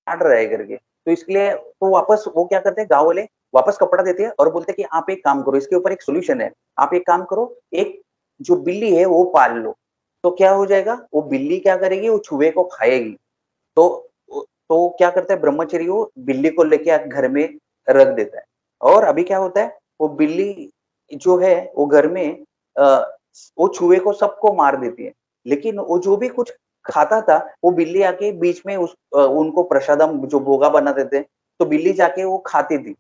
रहा है करके। तो इसलिए तो वापस वो क्या करते हैं, गाँव वाले वापस कपड़ा देते हैं और बोलते हैं कि आप एक काम करो, इसके ऊपर एक सॉल्यूशन है। आप एक काम करो, एक जो बिल्ली है वो पाल लो। तो क्या हो जाएगा, वो बिल्ली क्या करेगी, वो चूहे को खाएगी। तो तो क्या करता है ब्रह्मचारी, वो बिल्ली को लेके घर में रख देता है। और अभी क्या होता है, वो बिल्ली जो है वो घर में वो चूहे को सबको मार देती है, लेकिन वो जो भी कुछ खाता था वो बिल्ली आके बीच में उनको प्रसादम जो भोगा बनाते थे, तो बिल्ली जाके वो खाती थी।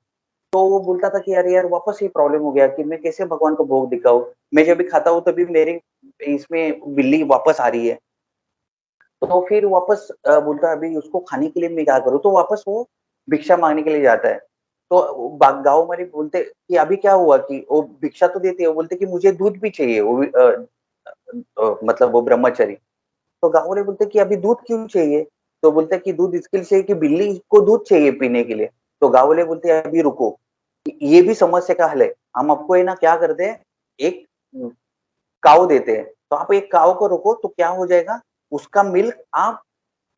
तो वो बोलता था कि अरे यार वापस ये प्रॉब्लम हो गया कि मैं कैसे भगवान को भोग दिखाऊँ? मैं जब भी खाता हूँ तभी मेरी इसमें बिल्ली वापस आ रही है। तो फिर वापस बोलता है अभी उसको खाने के लिए मैं क्या करूँ? तो वापस वो भिक्षा माँगने के लिए जाता है। तो बा गाँव वाले बोलते कि अभी क्या हुआ कि वो भिक्षा तो देती है, वो बोलते कि मुझे दूध भी चाहिए, वो भी मतलब वो ब्रह्मचारी। तो गाँव वाले बोलते कि अभी दूध क्यों चाहिए? तो बोलते हैं कि दूध इसके लिए चाहिए कि बिल्ली को दूध चाहिए पीने के लिए। तो गाँव वाले बोलते हैं अभी रुको, ये भी समस्या का हल है। हम आपको है ना क्या करते हैं, एक काऊ देते हैं। तो आप एक काऊ को रखो तो क्या हो जाएगा, उसका मिल्क आप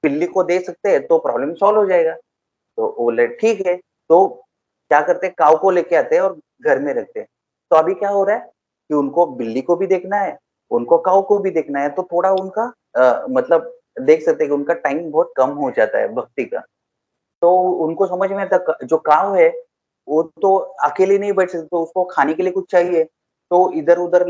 बिल्ली को दे सकते हैं तो प्रॉब्लम सॉल्व हो जाएगा। तो वो बोले ठीक है। तो क्या करते हैं, काऊ को लेके आते हैं और घर में रखते हैं। तो अभी क्या हो रहा है कि उनको बिल्ली को भी देखना है, उनको काऊ को भी देखना है, तो थोड़ा उनका मतलब देख सकते हैं कि उनका टाइम बहुत कम हो जाता है भक्ति का। तो उनको समझ में आता जो काऊ है, वो तो अकेले नहीं बैठ सकती, तो उसको खाने के लिए कुछ चाहिए, तो इधर-उधर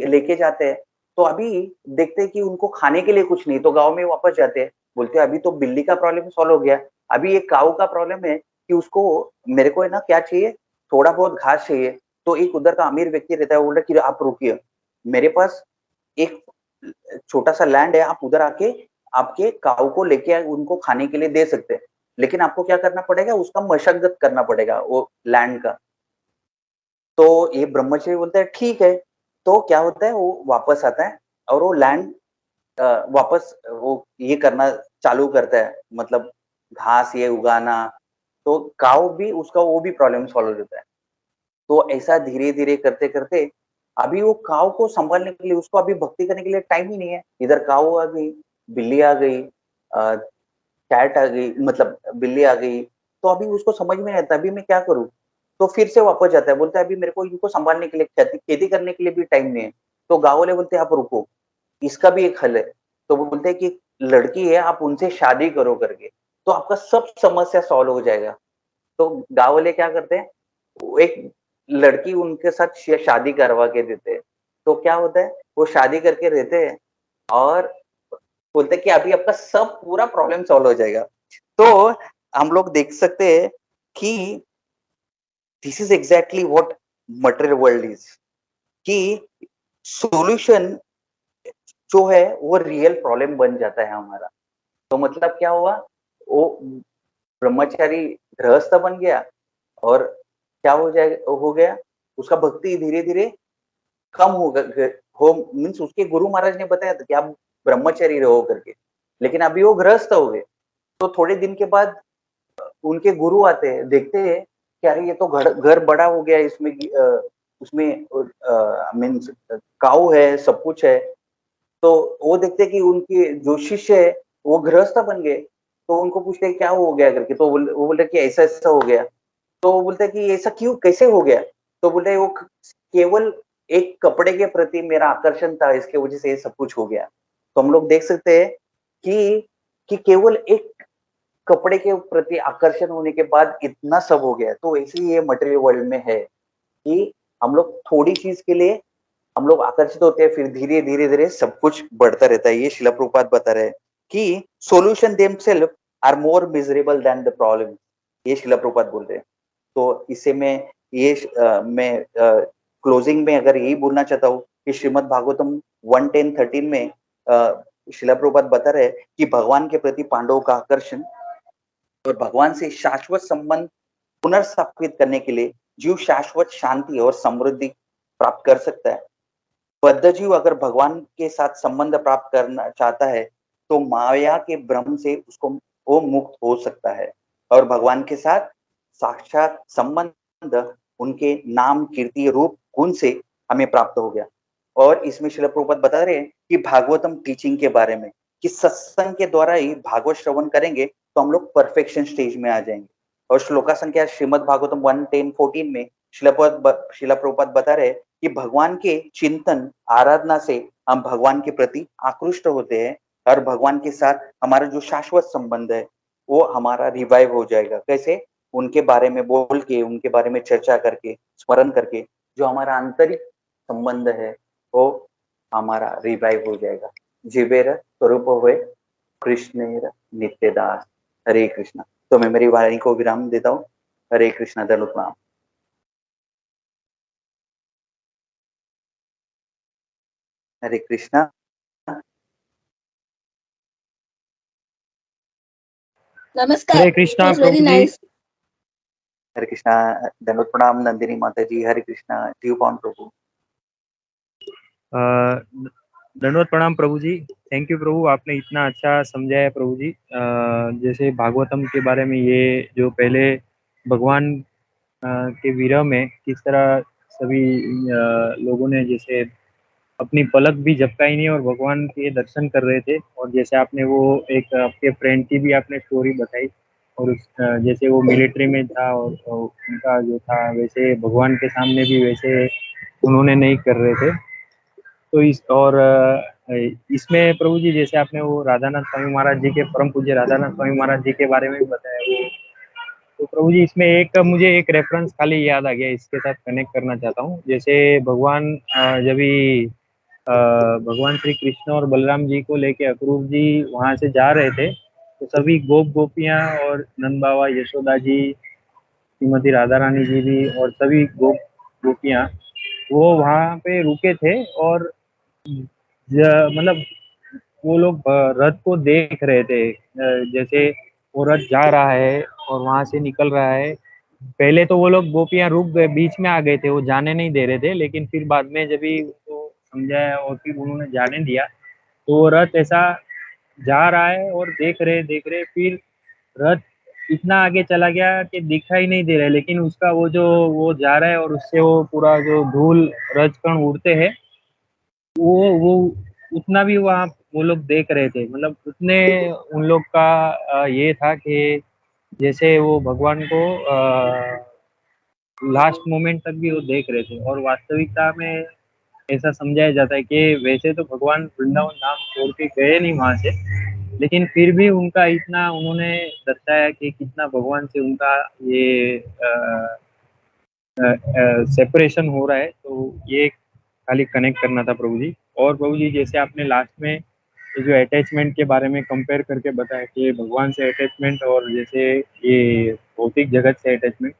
लेके जाते हैं। तो अभी देखते हैं कि उनको खाने के लिए कुछ नहीं, तो गाँव में वापस जाते हैं। बोलते हैं अभी तो बिल्ली का प्रॉब्लम सॉल्व हो गया, अभी ये काऊ का प्रॉब्लम है कि उसको मेरे को है ना क्या चाहिए, थोड़ा बहुत घास चाहिए। तो एक उधर का अमीर व्यक्ति रहता है, वो बोल रहा है कि आप रुकिए, मेरे पास एक छोटा-सा लैंड है, आप उधर आके आपके काऊ को लेके उनको खाने के लिए दे सकते हैं। लेकिन आपको क्या करना पड़ेगा, उसका मशक्कत करना पड़ेगा वो लैंड का। तो ये ब्रह्मचारी बोलता है ठीक है। तो क्या होता है वो वापस आता है और वो लैंड वापस वो ये करना चालू करता है, मतलब घास ये उगाना। तो काऊ भी उसका वो भी प्रॉब्लम सॉल्व हो जाता है। तो ऐसा धीरे-धीरे करते-करते अभी वो काऊ को सँभालने के लिए उसको अभी भक्ति करने के लिए टाइम ही नहीं है। इधर काऊ आ गई, बिल्ली आ गई, कैट आ गई, मतलब बिल्ली आ गई। तो अभी उसको समझ में नहीं आता अभी मैं क्या करूँ? तो फिर से वापस जाता है, बोलता है अभी मेरे को इनको सँभालने के लिए खेती खेती करने के लिए भी टाइम नहीं है। तो गाँव वाले बोलते हैं आप रुको, इसका भी एक हल है। तो वो बोलते हैं कि लड़की है आप उनसे शादी करो करके, तो आपका सब समस्या सॉल्व हो जाएगा। तो गाँव वाले क्या करते हैं, वो एक लड़की उनके साथ शादी करवा के देते हैं। तो क्या होता है, वो शादी करके रहते हैं और बोलते हैं कि अभी आपका सब पूरा प्रॉब्लम सॉल्व हो जाएगा। तो हम लोग देख सकते हैं कि this is exactly what material world is, कि सॉल्यूशन जो है वो रियल प्रॉब्लम बन जाता है हमारा। तो मतलब क्या हुआ, वो ब्रह्मचारी गृहस्थ बन गया और क्या हो गया, उसका भक्ति धीरे-धीरे कम हो ग हो मीन्स उसके गुरु महाराज ने बताया था कि आप ब्रह्मचारी रहो करके, लेकिन अभी वो गृहस्थ हो गए। तो थोड़े दिन के बाद उनके गुरु आते हैं, देखते हैं कि अरे ये तो घर बड़ा हो गया, इसमें उसमें मीन्स काऊ है, सब कुछ है। तो वो देखते हैं कि उनके जो शिष्य है, वो गृहस्थ बन गए। तो उनको पूछते हैं क्या हो गया करके, तो वो बोल रहे कि ऐसा-ऐसा हो गया। तो वो बोलता है कि ऐसा क्यों, कैसे हो गया? तो बोल रहे वो केवल एक कपड़े के प्रति मेरा आकर्षण था, इसकी वजह से ये सब कुछ हो गया। तो हम लोग देख सकते हैं कि केवल एक कपड़े के प्रति आकर्षण होने के बाद इतना सब हो गया। तो ऐसे ही ये मटेरियल वर्ल्ड में है कि हम लोग थोड़ी चीज़ के लिए हम लोग आकर्षित होते हैं, फिर धीरे-धीरे सब कुछ बढ़ता रहता है। ये शिला प्रभुपाद बता रहे हैं कि solution themselves are more miserable than the problem. ये शिला प्रभुपाद बोल रहे हैं। तो इससे मैं क्लोजिंग में अगर यही बोलना चाहता हूँ कि श्रीमद् भागवतम 1:10-13 में शिला प्रभुपाद बता रहे हैं कि भगवान के प्रति पांडवों का आकर्षण और भगवान से शाश्वत संबंध पुनर्स्थापित करने के लिए जीव शाश्वत शांति और समृद्धि प्राप्त कर सकता है। बद्ध जीव अगर भगवान के साथ संबंध प्राप्त करना चाहता है तो माया के भ्रम से उसको वो मुक्त हो सकता है और भगवान के साथ साक्षात संबंध उनके नाम कीर्ति रूप गुण से हमें प्राप्त हो गया। और इसमें श्रील प्रभुपाद बता रहे हैं कि भागवतम टीचिंग के बारे में कि सत्संग के द्वारा ही भागवत श्रवण करेंगे तो हम लोग परफेक्शन स्टेज में आ जाएंगे। और श्लोका संख्या श्रीमद् भागवतम 1:10-14 में शिला प्रभुपाद बता रहे हैं कि भगवान के चिंतन आराधना से हम भगवान के प्रति आकृष्ट होते हैं और भगवान के साथ हमारा जो शाश्वत संबंध है वो हमारा रिवाइव हो जाएगा। कैसे? उनके बारे में बोल के, उनके बारे में चर्चा करके, स्मरण करके जो हमारा आंतरिक संबंध है वो हमारा रिवाइव हो जाएगा। जीवेर स्वरूप हुए कृष्णेर नित्यदास। हरे कृष्णा। तो मैं मेरी वाणी को विराम देता हूँ। हरे कृष्णा। दंडवत प्रणाम। हरे Krishna. Namaskar. Hare It Krishna was very Prabhu ji. nice. हरे कृष्णा। दंडवत प्रणाम नंदिनी माता जी। हरे कृष्णा। जीव पावन प्रभु। अ, दंडवत प्रणाम प्रभु जी। थैंक यू प्रभु, आपने इतना अच्छा समझाया प्रभु जी। जैसे भागवतम के बारे में, ये जो पहले भगवान के विरह में किस तरह सभी लोगों ने जैसे अपनी पलक भी झपकाई नहीं और भगवान के दर्शन कर रहे थे। और जैसे आपने वो एक आपके फ्रेंड की भी आपने स्टोरी बताई, और जैसे वो मिलिट्री में था और उनका जो था वैसे भगवान के सामने भी वैसे उन्होंने नहीं कर रहे थे। तो इसमें प्रभु जी जैसे आपने वो राधानाथ स्वामी महाराज जी के, परम पूज्य राधानाथ स्वामी महाराज जी के बारे में भी बताया वो। तो प्रभु जी इसमें एक मुझे एक रेफरेंस खाली याद आ गया, इसके साथ कनेक्ट करना चाहता हूँ। जैसे भगवान जब भी भगवान श्री कृष्ण और बलराम जी को लेके अक्रूर जी वहां से जा रहे थे, तो सभी गोपियां और नंद बाबा, यशोदा जी, श्रीमती राधा रानी जी भी और सभी गोपियां वो वहां पे रुके थे। और मतलब वो लोग रथ को देख रहे थे। जैसे वो रथ जा रहा है और वहां से निकल रहा है। पहले तो वो लोग गोपियां रुक गए, बीच में आ गए थे, वो जाने नहीं दे रहे थे। लेकिन फिर बाद में जब भी उनको समझाया और फिर उन्होंने जाने दिया, तो वो रथ ऐसा जा रहा है और देख रहे फिर रथ इतना आगे चला गया कि दिखाई नहीं दे रहा है। लेकिन उसका वो जा रहा है और उससे वो पूरा जो धूल रज कण उड़ते हैं, वो उतना भी वहाँ वो लोग देख रहे थे। मतलब उतने उन लोग का ये था कि जैसे वो भगवान को लास्ट मोमेंट तक भी वो देख रहे थे। और वास्तविकता में ऐसा समझाया जाता है कि वैसे तो भगवान वृंदावन धाम छोड़ के गए नहीं वहां से, लेकिन फिर भी उनका इतना उन्होंने दर्शाया कि कितना भगवान से उनका ये सेपरेशन हो रहा है। तो ये खाली कनेक्ट करना था प्रभु जी। और प्रभु जी जैसे आपने लास्ट में ये जो अटैचमेंट के बारे में कंपेयर करके बताया कि भगवान से अटैचमेंट और जैसे ये भौतिक जगत से अटैचमेंट,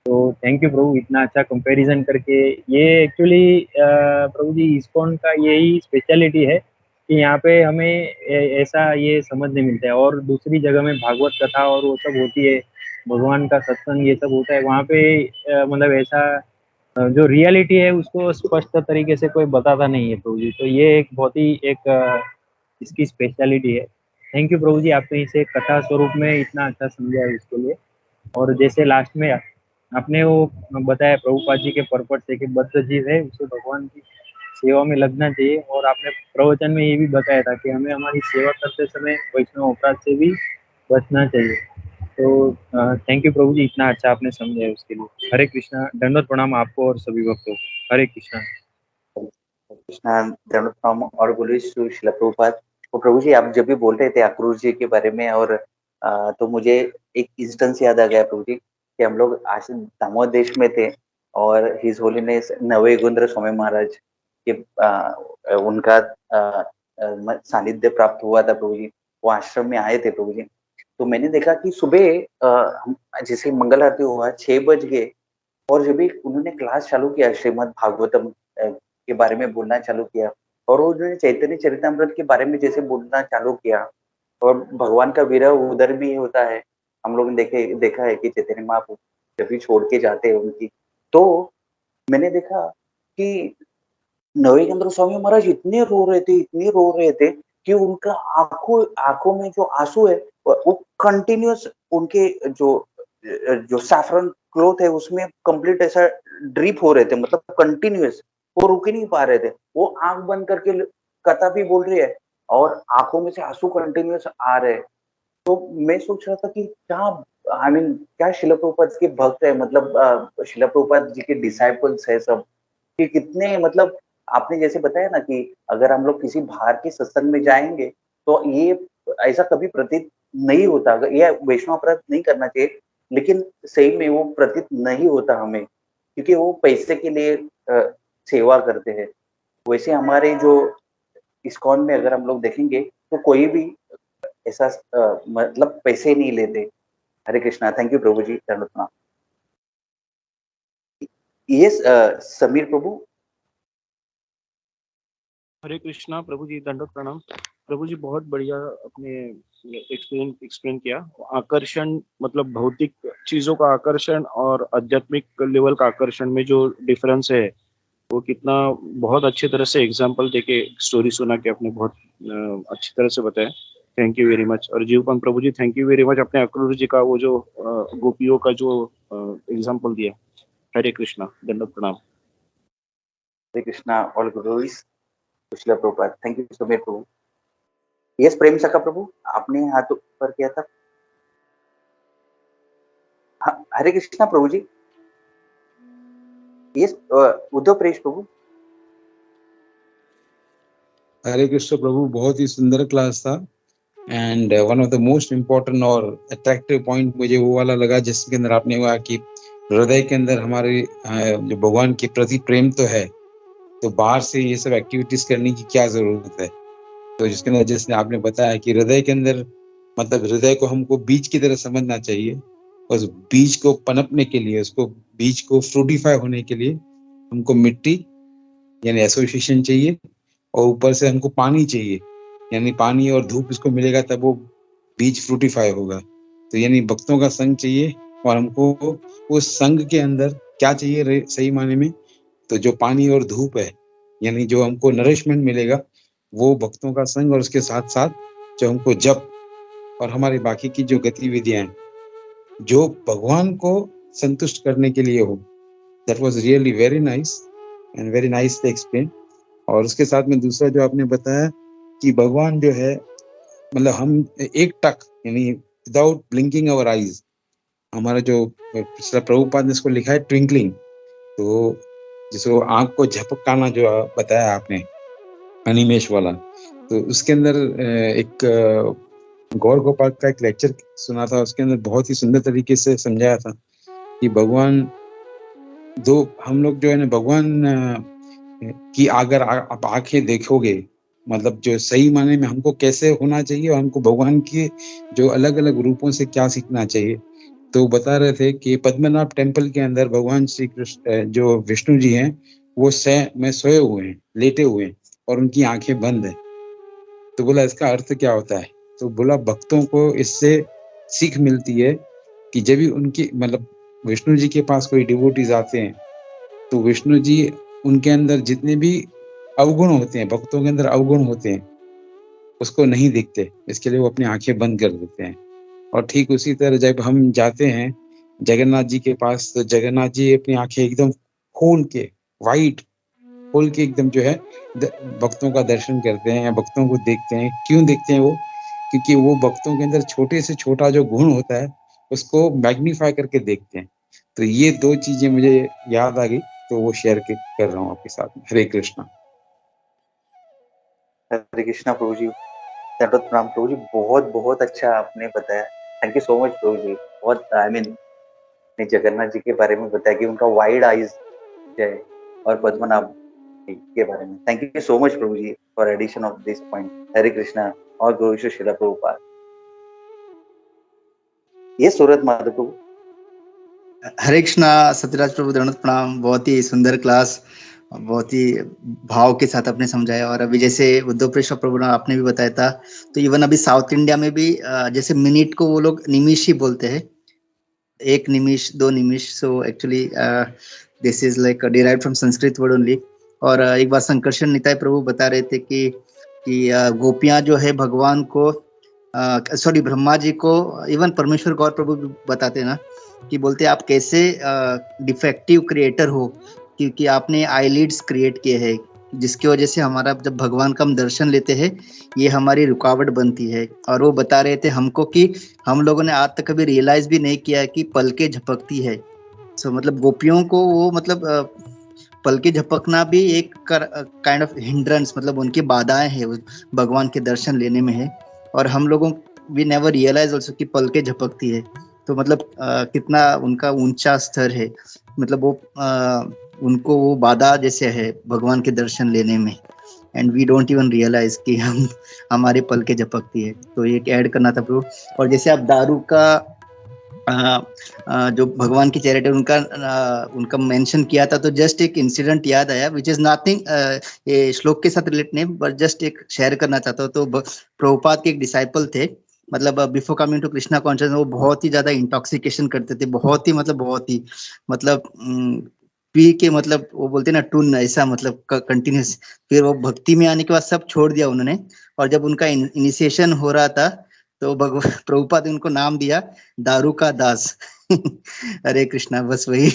तो थैंक यू प्रभु इतना अच्छा कंपैरिजन करके। ये एक्चुअली प्रभु जी इस्कॉन का यही स्पेशलिटी है कि यहाँ पे हमें ऐसा ये समझ नहीं मिलता है। और दूसरी जगह में भागवत कथा और वो सब होती है, भगवान का सत्संग ये सब होता है, वहाँ पे मतलब ऐसा जो रियलिटी है उसको स्पष्ट तरीके से कोई बताता नहीं है प्रभु जी। तो ये एक बहुत ही एक इसकी स्पेशलिटी है। थैंक यू प्रभु जी, आपने इसे कथा स्वरूप में इतना अच्छा समझा है इसके लिए। और जैसे लास्ट में आपने वो बताया प्रभुपाद जी के पर्पट से कि बद्ध जीव है उसे भगवान की सेवा में लगना चाहिए। और आपने प्रवचन में ये भी बताया था कि हमें हमारी सेवा करते समय वैष्णव अपराध से भी बचना चाहिए। तो थैंक यू प्रभु जी, इतना अच्छा आपने समझाया उसके लिए। हरे कृष्णा। दंडवत प्रणाम आपको और सभी भक्तों को। हरे कृष्णा। कृष्णा। दंडवत प्रणाम। और बोलिए शिला प्रभुपाद। तो प्रभु जी आप जब भी बोल रहे थे अक्रूर जी के बारे में, और तो मुझे एक इंस्टेंस याद आ गया प्रभु जी कि हम लोग आज दामोद देश में थे और हिज होलीनेस नवे गुंद्र स्वामी महाराज के उनका सानिध्य प्राप्त हुआ था प्रभु जी। वो आश्रम में आए थे प्रभु जी। तो मैंने देखा कि सुबह जैसे मंगल आरती हुआ 6 बज गए, और जब भी उन्होंने क्लास चालू किया श्रीमद् भागवतम के बारे में बोलना चालू किया, और उन्होंने चैतन्य चरितमृत के बारे में जैसे बोलना चालू किया, और भगवान का विरह उधर भी होता है। हम लोग ने देखा है कि चैतन्य महाप्रभु जब भी छोड़ के जाते हैं उनकी, तो मैंने देखा कि नवेकेंद्र स्वामी महाराज इतने रो रहे थे, इतने रो रहे थे कि उनका आंखों आंखों में जो आंसू है वो कंटिन्यूअस उनके जो सैफरन क्लॉथ है उसमें कंप्लीट ऐसा ड्रिप हो रहे थे, मतलब कंटिन्यूअस। वो रुक ही नहीं पा रहे थे। वो आंख बंद करके कथा भी बोल रही है और आंखों में से आंसू कंटिन्यूअस आ रहे हैं। तो मैं सोच रहा था कि क्या क्या शिला प्रभुपाद के भक्त है, मतलब शिला प्रभुपाद जी के डिसाइपल्स है सब, कि कितने मतलब आपने जैसे बताया ना कि अगर हम लोग किसी बाहर के सत्संग में जाएंगे तो ये ऐसा कभी प्रतीत नहीं होता। ये वैष्णव अपराध नहीं करना चाहिए, लेकिन सही में वो प्रतीत नहीं होता हमें, क्योंकि वो पैसे के लिए सेवा करते हैं। वैसे हमारे जो इस्कॉन में अगर हम लोग देखेंगे तो कोई भी ऐसा मतलब पैसे नहीं लेते। हरे कृष्णा, थैंक यू प्रभु जी, दंडवत प्रणाम। यस समीर प्रभु। हरे कृष्णा प्रभु जी, दंडवत प्रणाम। प्रभु जी बहुत बढ़िया अपने एक्सप्लेन किया। आकर्षण मतलब भौतिक चीजों का आकर्षण और आध्यात्मिक लेवल का आकर्षण में जो डिफरेंस है वो कितना बहुत अच्छी तरह से एग्जाम्पल देके स्टोरी सुना के आपने बहुत अच्छी तरह से बताया। Thank you very much. और जीवपंत प्रभु ji, thank you very much, अपने अक्रूर जी का वो जो गोपियों का जो एग्जाम्पल दिया। हरे कृष्णा, दंडवत प्रणाम। हरे Krishna, all gurus, Shila Prabhupada, thank you Sameer Prabhu. Yes Prem Sakha Prabhu, आपने हाथ ऊपर किया था। हरे कृष्णा प्रभु जी। यस उद्धव प्रेश प्रभु। हरे कृष्ण प्रभु, बहुत ही सुंदर क्लास था। And one of the most important और अट्रैक्टिव पॉइंट मुझे वो वाला लगा जिसके अंदर आपने कहा कि हृदय के अंदर हमारे जो भगवान के प्रति प्रेम तो है, तो बाहर से ये सब एक्टिविटीज करने की क्या जरूरत है। तो जिसके अंदर जिसने आपने बताया कि हृदय के अंदर मतलब हृदय को हमको बीज की तरह समझना चाहिए। उस बीज को पनपने के लिए, उसको बीज को फ्रूटिफाई होने के लिए हमको मिट्टी यानी एसोसिएशन चाहिए, और ऊपर से हमको पानी चाहिए, यानी पानी और धूप इसको मिलेगा तब वो बीज फ्रूटिफाई होगा। तो यानी भक्तों का संग चाहिए, और हमको उस संग के अंदर क्या चाहिए सही माने में, तो जो पानी और धूप है, यानी जो हमको नरिशमेंट मिलेगा वो भक्तों का संग, और उसके साथ साथ जो हमको जप और हमारी बाकी की जो गतिविधियां हैं जो भगवान को संतुष्ट करने के लिए हो। That was really very nice and very nice to explain. और उसके साथ में दूसरा जो आपने बताया कि भगवान जो है मतलब हम एक टक यानी विदाउट ब्लिंकिंग अवर आईज, हमारा जो प्रभुपाद ने इसको लिखा है ट्विंकलिंग, तो जिसको आंख को झपकाना जो बताया आपने अनिमेश वाला, तो उसके अंदर एक गौर गोपाल का एक लेक्चर सुना था, उसके अंदर बहुत ही सुंदर तरीके से समझाया था कि भगवान दो हम लोग जो है ना भगवान कि अगर आप आंखें देखोगे मतलब जो सही माने में हमको कैसे होना चाहिए और हमको भगवान के जो अलग अलग रूपों से क्या सीखना चाहिए। तो बता रहे थे कि पद्मनाभ टेम्पल के अंदर भगवान श्री कृष्ण जो विष्णु जी हैं वो में सोए हुए हैं, लेटे हुए हैं, और उनकी आंखें बंद है। तो बोला इसका अर्थ क्या होता है, तो बोला भक्तों को इससे सीख मिलती है कि जब भी उनकी मतलब विष्णु जी के पास कोई डिवोटीज आते हैं तो विष्णु जी उनके अंदर जितने भी अवगुण होते हैं, भक्तों के अंदर अवगुण होते हैं, उसको नहीं दिखते, इसके लिए वो अपनी आंखें बंद कर देते हैं। और ठीक उसी तरह जब हम जाते हैं जगन्नाथ जी के पास, तो जगन्नाथ जी अपनी आंखें एकदम खोल के वाइट खोल के एकदम जो है भक्तों का दर्शन करते हैं या भक्तों को देखते हैं। क्यों देखते हैं वो? क्योंकि वो भक्तों के अंदर छोटे से छोटा जो गुण होता है उसको मैग्नीफाई करके देखते हैं। तो ये दो चीजें मुझे याद आ गई, तो वो शेयर कर रहा हूँ आपके साथ में। हरे कृष्णा। हरे कृष्णा प्रभु जी, दंडवत प्रणाम प्रभु जी, बहुत बहुत अच्छा आपने बताया। Thank you so much Prabhu ji. बहुत आई मीन जगन्नाथ जी के बारे में बताया कि उनका वाइड आईज है, और पद्मनाभ जी के बारे में। Thank you so much Prabhu ji for addition of this point. Hare Krishna और गौरी शिला प्रभुपाद। ये सूरत माधव प्रभु। हरे कृष्णा सत्यराज प्रभु, दंडवत प्रणाम। बहुत ही सुंदर क्लास, बहुत ही भाव के साथ आपने समझाया। और अभी जैसे उद्धव प्रेषा प्रभु आपने भी बताया था, तो इवन अभी साउथ इंडिया में भी जैसे मिनट को वो लोग निमिष ही बोलते हैं, एक निमिष, दो निमिष। So actually this is like derived from Sanskrit word only. और एक बार संकर्षण निताय प्रभु बता रहे थे कि गोपियां जो है भगवान को सॉरी ब्रह्मा जी को, इवन परमेश्वर गौर प्रभु भी बताते हैं ना कि बोलते आप कैसे डिफेक्टिव क्रिएटर हो, क्योंकि आपने आईलिड्स क्रिएट किए हैं जिसकी वजह से हमारा जब भगवान का हम दर्शन लेते हैं ये हमारी रुकावट बनती है। और वो बता रहे थे हमको कि हम लोगों ने आज तक कभी रियलाइज भी नहीं किया कि पलके झपकती है। सो मतलब गोपियों को वो मतलब पलके झपकना भी एक काइंड ऑफ हिंड्रेंस, मतलब उनकी बाधाएं है भगवान के दर्शन लेने में है। और हम लोगों वी नेवर रियलाइज ऑल्सो कि पलके झपकती है। तो मतलब कितना उनका ऊंचा स्तर है। मतलब वो उनको वो बाधा जैसे है भगवान के दर्शन लेने में, and we don't even realise कि हम हमारे पल के झपकती है। तो ये ऐड करना था प्रभु। और जैसे आप दारू का जो भगवान की चैरिटी उनका मेंशन किया था, तो जस्ट एक इंसिडेंट याद आया विच इज नथिंग ये श्लोक के साथ रिलेट नहीं, बट जस्ट एक शेयर करना चाहता हूँ। तो प्रभुपाद के एक डिसाइपल थे, मतलब before coming to Krishna consciousness वो बहुत ही ज्यादा इंटॉक्सिकेशन करते थे, बहुत ही मतलब पी के, मतलब वो बोलते ना टून ऐसा, मतलब कंटिन्यूस। फिर वो भक्ति में आने के बाद सब छोड़ दिया उन्होंने, और जब उनका इनिशिएशन हो रहा था तो भगवान प्रभुपाद ने उनको नाम दिया दारू का दास। हरे कृष्णा, बस वही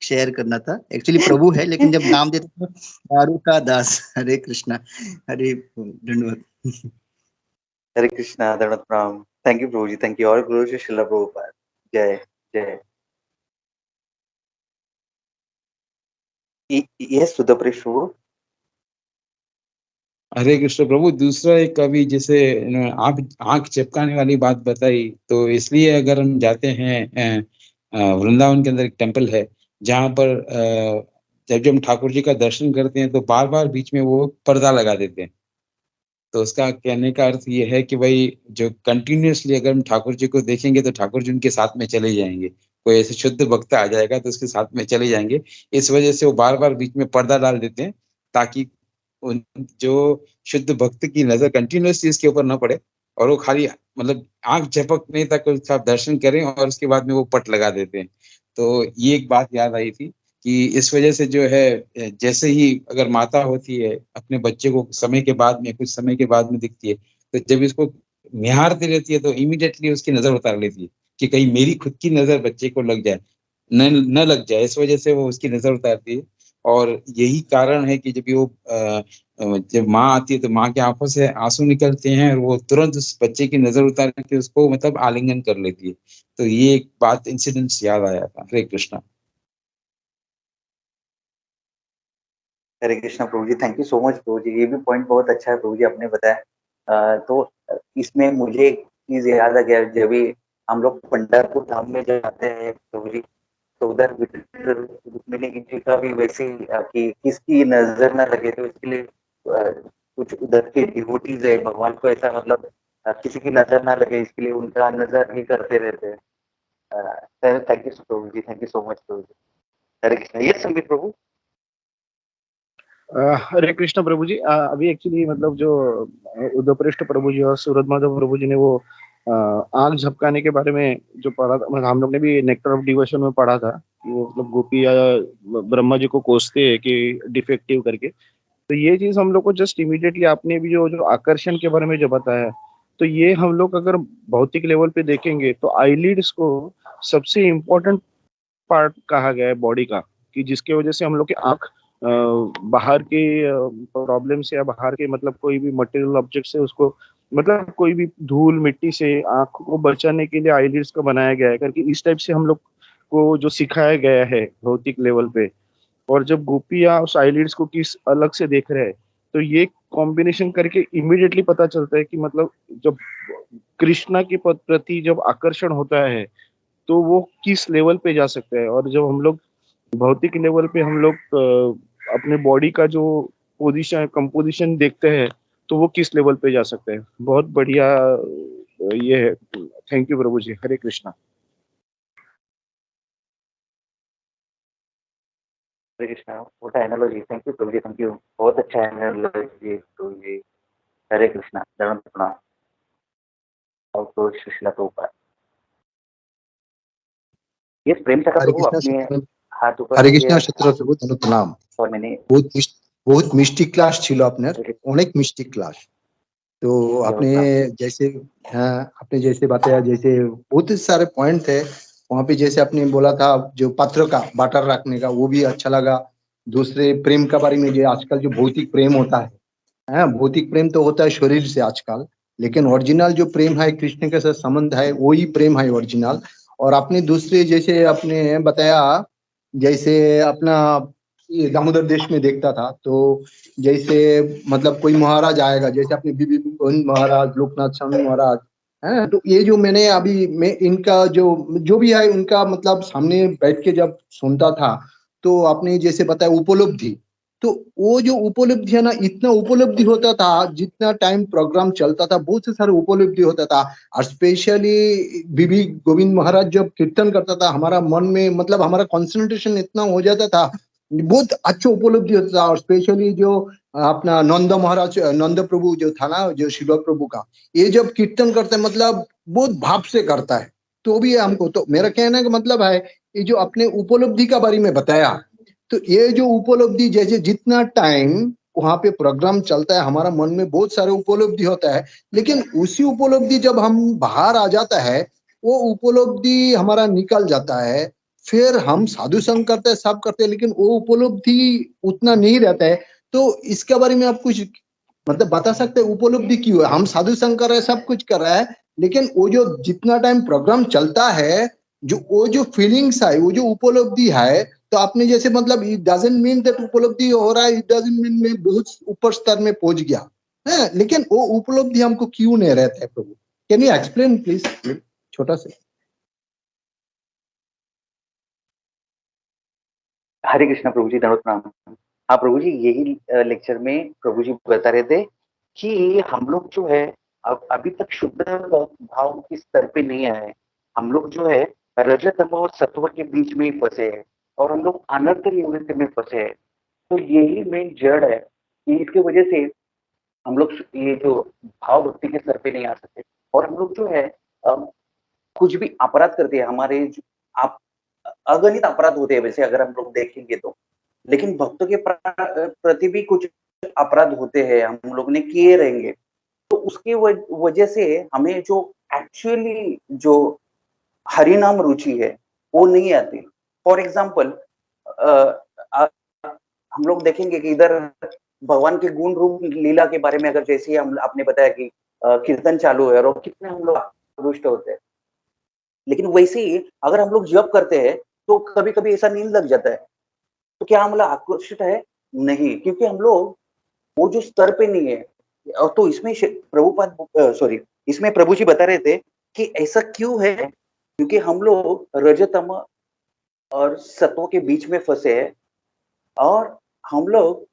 शेयर करना था। एक्चुअली प्रभु है, लेकिन जब नाम देते तो दारू का दास। हरे कृष्णा, हरे धन्यवाद। हरे कृष्णा, दंडवत प्रणाम। Thank you Prabhu ji, thank you. और गुरु श्री शिला प्रभुपाद। जय जय। यस सुधप्रेश प्रभु। हरे कृष्ण प्रभु। दूसरा एक अभी जैसे आप आंख चिपकाने वाली बात बताई, तो इसलिए अगर हम जाते हैं वृंदावन के अंदर एक टेम्पल है जहाँ पर जब जब हम ठाकुर जी का दर्शन करते हैं तो बार बार बीच में वो पर्दा लगा देते हैं। तो उसका कहने का अर्थ ये है कि भाई जो कंटिन्यूअसली अगर हम ठाकुर जी को देखेंगे तो ठाकुर जी उनके साथ में चले जाएंगे। कोई ऐसे शुद्ध भक्त आ जाएगा तो उसके साथ में चले जाएंगे। इस वजह से वो बार बार बीच में पर्दा डाल देते हैं ताकि उन जो शुद्ध भक्त की नजर कंटिन्यूअसली इसके ऊपर ना पड़े, और वो खाली मतलब आंख झपकने तक उसका दर्शन करें और उसके बाद में वो पट लगा देते हैं। तो ये एक बात याद आई थी कि इस वजह से जो है जैसे ही अगर माता होती है अपने बच्चे को समय के बाद में, कुछ समय के बाद में दिखती है, तो जब इसको निहारती रहती है तो इमीडिएटली उसकी नजर उतार लेती है कि कहीं मेरी खुद की नजर बच्चे को लग जाए, न लग जाए। इस वजह से वो उसकी नजर उतारती है। और यही कारण है कि जब वो जब माँ आती है तो माँ की आंखों से आंसू निकलते हैं और वो तुरंत उस बच्चे की नजर उतार के उसको मतलब आलिंगन कर लेती है। तो ये एक बात इंसिडेंट याद आया था। Hare Krishna. Hare Krishna Prabhu ji, thank you so much Prabhu जी। ये भी पॉइंट बहुत अच्छा है प्रभु जी आपने बताया। तो इसमें मुझे एक चीज याद आ गया, जब भी हम लोग पंढरपुर धाम में जाते हैं प्रभु जी, तो उधर रुक्मिणी जी का भी वैसे ही कि किसकी नजर ना लगे, तो इसके लिए कुछ उधर के डिवोटीज है, भगवान को ऐसा मतलब किसी की नजर ना लगे इसके लिए उनका नजर ही करते रहते हैं। Thank you Prabhu ji, thank you so much Prabhu ji. Hare Krishna. Yes Sambit Prabhu. Hare Krishna Prabhu ji. अभी एक्चुअली मतलब जो उद्धवपृष्ठ प्रभु जी और सूरज माधव प्रभु जी ने वो आंख झपकाने के बारे में जो पढ़ा था, मतलब हम लोग ने भी नेक्टर ऑफ डिवोशन में पढ़ा था कि वो मतलब गोपी या ब्रह्मा जी को कोसते हैं कि डिफेक्टिव करके। तो ये चीज हम लोग को जस्ट इमीडिएटली आपने भी जो जो आकर्षण के बारे में जो बताया, तो ये हम लोग अगर भौतिक लेवल पे देखेंगे तो आईलिड्स को सबसे इम्पोर्टेंट पार्ट कहा गया है बॉडी का, कि जिसके वजह से हम लोग की आंख बाहर के प्रॉब्लम से या बाहर के मतलब कोई भी मटेरियल ऑब्जेक्ट से उसको मतलब कोई भी धूल मिट्टी से आंख को बचाने के लिए आईलिड्स का बनाया गया है करके इस टाइप से हम लोग को जो सिखाया गया है भौतिक लेवल पे। और जब गोपियां उस आईलिड्स को किस अलग से देख रहे हैं, तो ये कॉम्बिनेशन करके इमिडिएटली पता चलता है कि मतलब जब कृष्णा के प्रति जब आकर्षण होता है तो वो किस लेवल पे जा सकता है। और जब हम लोग भौतिक लेवल पे हम लोग अपने बॉडी का जो पोजीशन कंपोजिशन देखते हैं तो वो किस लेवल पे जा सकता है। बहुत बढ़िया ये है। Thank you Prabhu ji. Hare Krishna. Hare Krishna. What analogy. Thank you Prabhu ji, thank you. बहुत अच्छा एनालॉजी प्रभु जी। हरे कृष्णा, दंडवत प्रणाम। और तो शिला प्रभुपाद। ये प्रेम था हरे प्रभु कृष्णा अपने सत्रम हाथ ऊपर हरे किया कृष्णा সত্তর প্রভু প্রণাম। और मैंने बहुत मिষ্টি ক্লাস ছিল আপনার, অনেক মিষ্টি ক্লাস। तो आपने जैसे, हाँ आपने जैसे बताया, जैसे बहुत सारे पॉइंट थे वहाँ पे, जैसे आपने बोला था जो पात्र का बाटर रखने का, वो भी अच्छा लगा। दूसरे प्रेम का बारे में, जो आजकल जो भौतिक प्रेम होता है, हाँ भौतिक प्रेम तो होता है शरीर से आजकल, लेकिन ओरिजिनल जो प्रेम है कृष्ण के साथ संबंध है, वही प्रेम है ओरिजिनल। और आपने दूसरे जैसे आपने बताया, जैसे अपना ये दामोदर देश में देखता था, तो जैसे मतलब कोई महाराज आएगा, जैसे अपने बीबी गोविंद महाराज, लोकनाथ स्वामी महाराज, है। तो ये जो मैंने अभी मैं इनका जो जो भी है उनका मतलब सामने बैठ के जब सुनता था, तो आपने जैसे बताया उपलब्धि, तो वो जो उपलब्धि है ना, इतना उपलब्धि होता था जितना टाइम प्रोग्राम चलता था, बहुत से सारे उपलब्धि होता था। और स्पेशली बीबी गोविंद महाराज जब कीर्तन करता था, हमारा मन में मतलब हमारा कंसंट्रेशन इतना हो जाता था, बहुत अच्छा उपलब्धि होता था। और स्पेशली जो अपना नंद महाराज, नंद प्रभु जो था ना, जो शिव प्रभु का, ये जब कीर्तन करते हैं मतलब बहुत भाव से करता है। तो भी हमको, तो मेरा कहने का मतलब है, ये जो अपने उपलब्धि का बारे में बताया, तो ये जो उपलब्धि जैसे जितना टाइम वहां पे प्रोग्राम चलता है, हमारा मन में बहुत सारे उपलब्धि होता है, लेकिन उसी उपलब्धि जब हम बाहर आ जाता है, वो उपलब्धि हमारा निकल जाता है। फिर हम साधु संग करते हैं, सब करते हैं, लेकिन वो उपलब्धि उतना नहीं रहता है। तो इसके बारे में आप कुछ मतलब बता सकते हैं, उपलब्धि क्यों है? हम साधु संग कर रहे हैं, सब कुछ कर रहा है, लेकिन वो जो जितना टाइम प्रोग्राम चलता है, जो वो जो फीलिंग्स है, वो जो उपलब्धि है, तो आपने जैसे मतलब इट डजंट मीन दैट उपलब्धि हो रहा है, इट डजंट मीन मैं बहुत ऊपर स्तर में पहुंच गया है, लेकिन वो उपलब्धि हमको क्यों नहीं रहता है प्रभु? कैन यू एक्सप्लेन प्लीज, छोटा से? हरे कृष्णा प्रभु जी, दंडवत प्रणाम। हाँ प्रभु जी, यही लेक्चर में प्रभु जी बता रहे थे कि हम लोग जो है अभी तक शुद्ध भाव के स्तर पे नहीं आए। हम लोग जो है रजतम और सत्व के बीच में ही फंसे हैं, और हम लोग अनर्थ निवृत्ति में फंसे हैं। तो यही मेन जड़ है कि इसकी वजह से हम लोग ये जो भाव भक्ति के स्तर पे नहीं आ सकते। और हम लोग जो है कुछ भी अपराध करते हैं, हमारे आप अगणित अपराध होते हैं वैसे अगर हम लोग देखेंगे तो, लेकिन भक्तों के प्रति भी कुछ अपराध होते हैं, हम लोग ने किए रहेंगे। तो उसकी वजह से हमें जो एक्चुअली जो हरि नाम रुचि है वो नहीं आती। फॉर एग्जाम्पल हम लोग देखेंगे कि इधर भगवान के गुण रूप लीला के बारे में अगर जैसे हम आपने बताया कि कीर्तन चालू है और कितने हम लोग रुष्ट होते हैं, लेकिन वैसे ही अगर हम लोग जप करते हैं तो कभी कभी ऐसा नींद लग जाता है, तो क्या हम लोग आकर्षित है? नहीं, क्योंकि हम लोग वो जो स्तर पे नहीं है। और तो इसमें प्रभुपाद सॉरी, इसमें प्रभु जी बता रहे थे कि ऐसा क्यों है, क्योंकि हम लोग रजतम और सत्व के बीच में फंसे हैं, और हम लोग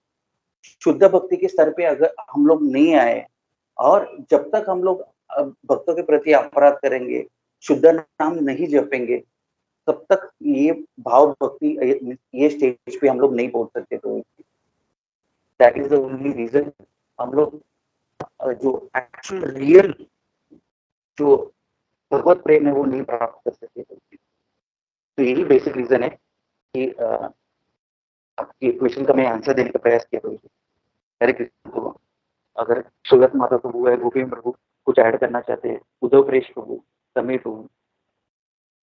शुद्ध भक्ति के स्तर पे अगर हम लोग नहीं आए, और जब तक हम लोग भक्तों के प्रति अपराध करेंगे, शुद्ध नाम नहीं जपेंगे, तब तक ये भाव भक्ति ये स्टेज पे हम लोग नहीं पहुंच सकते। तो that is the only reason हम लोग जो एक्चुअल रियल जो भगवत प्रेम है वो नहीं प्राप्त कर सकते। तो यही बेसिक रीजन है कि आपके क्वेश्चन का मैं आंसर देने का प्रयास किया। हरे कृष्ण प्रभु, अगर सुगत माता प्रभु है, गोपी प्रभु कुछ ऐड करना चाहते हैं, उद्धव प्रेश प्रभु, समीर प्रभु,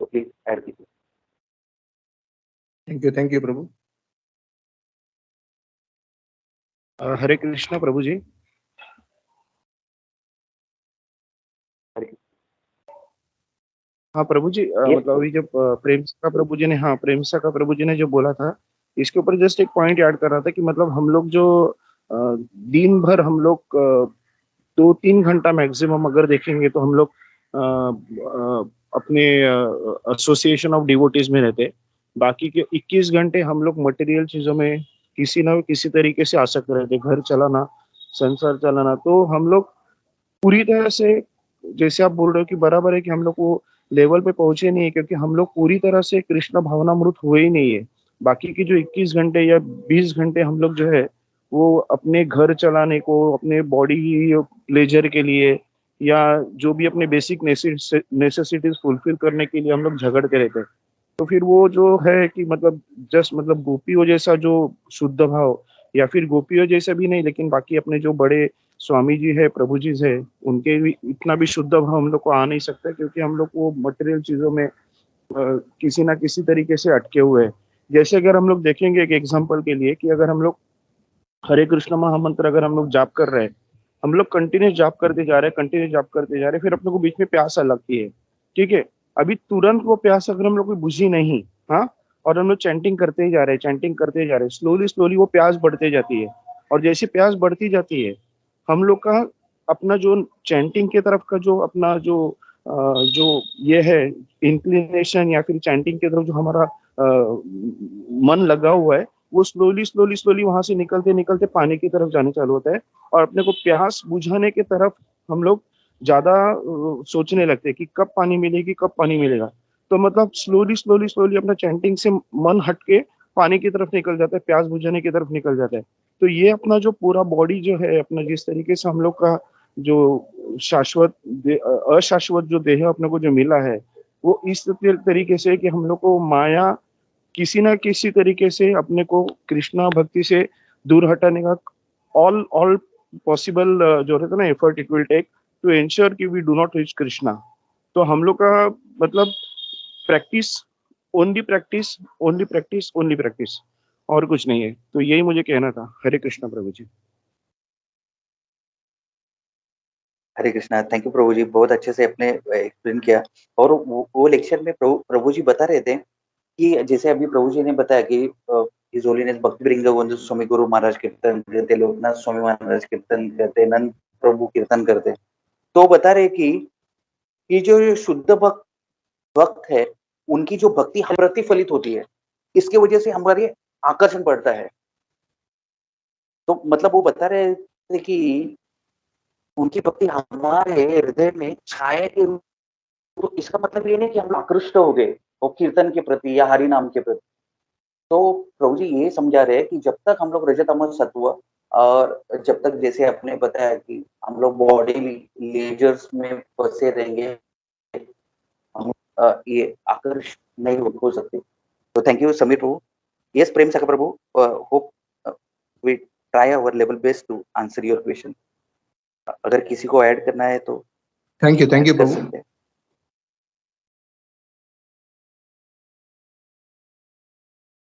तो प्लीज ऐड कीजिए। थैंक यू प्रभु। हरे कृष्णा प्रभु जी। हाँ प्रभु जी, मतलब अभी जब प्रेमसा प्रभु जी ने, हाँ प्रेमसा का प्रभु जी ने जो बोला था, इसके ऊपर जस्ट एक पॉइंट ऐड कर रहा था कि मतलब हम लोग जो दिन भर हम लोग 2-3 घंटा मैक्सिमम अगर देखेंगे तो हम लोग अपने एसोसिएशन ऑफ डिवोटीज में रहते। बाकी के 21 घंटे हम लोग मटेरियल चीजों में किसी ना किसी तरीके से आसक्त रहते, घर चलाना, संसार चलाना। तो हम लोग पूरी तरह से, जैसे आप बोल रहे हो कि बराबर है कि हम लोग वो लेवल पे पहुंचे नहीं है, क्योंकि हम लोग पूरी तरह से कृष्ण भावनामृत हुए ही नहीं है। बाकी की जो 21 घंटे या 20 घंटे हम लोग जो है वो अपने घर चलाने को, अपने बॉडी प्लेजर के लिए, या जो भी अपने बेसिक नेसेसिटीज फुलफिल करने के लिए हम लोग झगड़ते रहते हैं। तो फिर वो जो है कि मतलब जस्ट मतलब गोपियों जैसा जो शुद्ध भाव, या फिर गोपियों जैसा भी नहीं, लेकिन बाकी अपने जो बड़े स्वामी जी है, प्रभु जी है, उनके भी इतना भी शुद्ध भाव हम लोग को आ नहीं सकता, क्योंकि हम लोग वो मटेरियल चीजों में किसी ना किसी तरीके से अटके हुए हैं। जैसे अगर हम लोग देखेंगे एक एग्जांपल के लिए, कि अगर हम लोग हरे कृष्ण महामंत्र अगर हम लोग जाप कर रहे हैं, हम लोग कंटिन्यूस जाप करते जा रहे हैं, कंटिन्यूस जाप करते जा रहे हैं, फिर अपने को बीच में प्यास लगती है, ठीक है। अभी तुरंत वो प्यास अगर हम लोग को बुझी नहीं, हाँ, और हम लोग चैंटिंग करते ही जा रहे हैं, चैंटिंग करते ही जा रहे हैं, स्लोली स्लोली वो प्यास बढ़ते जाती है। और जैसे प्यास बढ़ती जाती है, हम लोग का अपना जो चैंटिंग की तरफ का जो अपना जो जो ये है इंक्लिनेशन या फिर चैंटिंग की तरफ जो हमारा मन लगा हुआ है, वो स्लोली स्लोली स्लोली वहां से निकलते निकलते पानी की तरफ जाने चालू होता है, और अपने को प्यास बुझाने की तरफ हम लोग ज्यादा सोचने लगते हैं कि कब पानी मिलेगी, कब पानी मिलेगा। तो मतलब स्लोली स्लोली स्लोली अपना चैंटिंग से मन हट के पानी की तरफ निकल जाता है, प्यास बुझाने की तरफ निकल जाता है। तो ये अपना जो पूरा बॉडी जो है अपना, जिस तरीके से हम लोग का जो अशाश्वत जो देह अपने को जो मिला है, वो इस तरीके से कि हम लोग को माया किसी ना किसी तरीके से अपने को कृष्णा भक्ति से दूर हटाने का ऑल पॉसिबल जो रहता है ना effort it will take to ensure कि we do not reach Krishna. तो हम लोग का मतलब practice, only practice, only practice, only practice, और कुछ नहीं है। तो यही मुझे कहना था। हरे कृष्णा प्रभु जी। हरे कृष्णा। थैंक यू प्रभु जी, बहुत अच्छे से आपने एक्सप्लेन किया। और वो लेक्चर में प्रभु जी बता रहे थे कि जैसे अभी प्रभु जी ने बताया कि हिज होलीनेस भक्ति वृंदावन स्वामी गुरु महाराज कीर्तन करते, लोकनाथ स्वामी महाराज कीर्तन करते, नंद प्रभु कीर्तन करते। तो बता रहे कि जो शुद्ध भक्त है, उनकी जो भक्ति हम प्रतिफलित होती है, इसकी वजह से हमारे आकर्षण बढ़ता है। तो मतलब वो बता रहे थे कि उनकी भक्ति हमारे हृदय में छाया के रूप, तो इसका मतलब ये नहीं कि हम आकृष्ट हो गए वो कीर्तन के प्रति या हरि नाम के प्रति। तो प्रभु जी ये समझा रहे हैं कि जब तक हम लोग रजतम सत्व, और जब तक जैसे आपने बताया कि हम लोग बॉडी लेजर्स में फंसे रहेंगे, हम ये आकर्ष नहीं हो सकते। तो thank you Sameer Prabhu. Yes Prem Sakha Prabhu, hope we try our level best to answer your question. अगर किसी को ऐड करना है तो थैंक यू कर प्रभु। सकते हैं।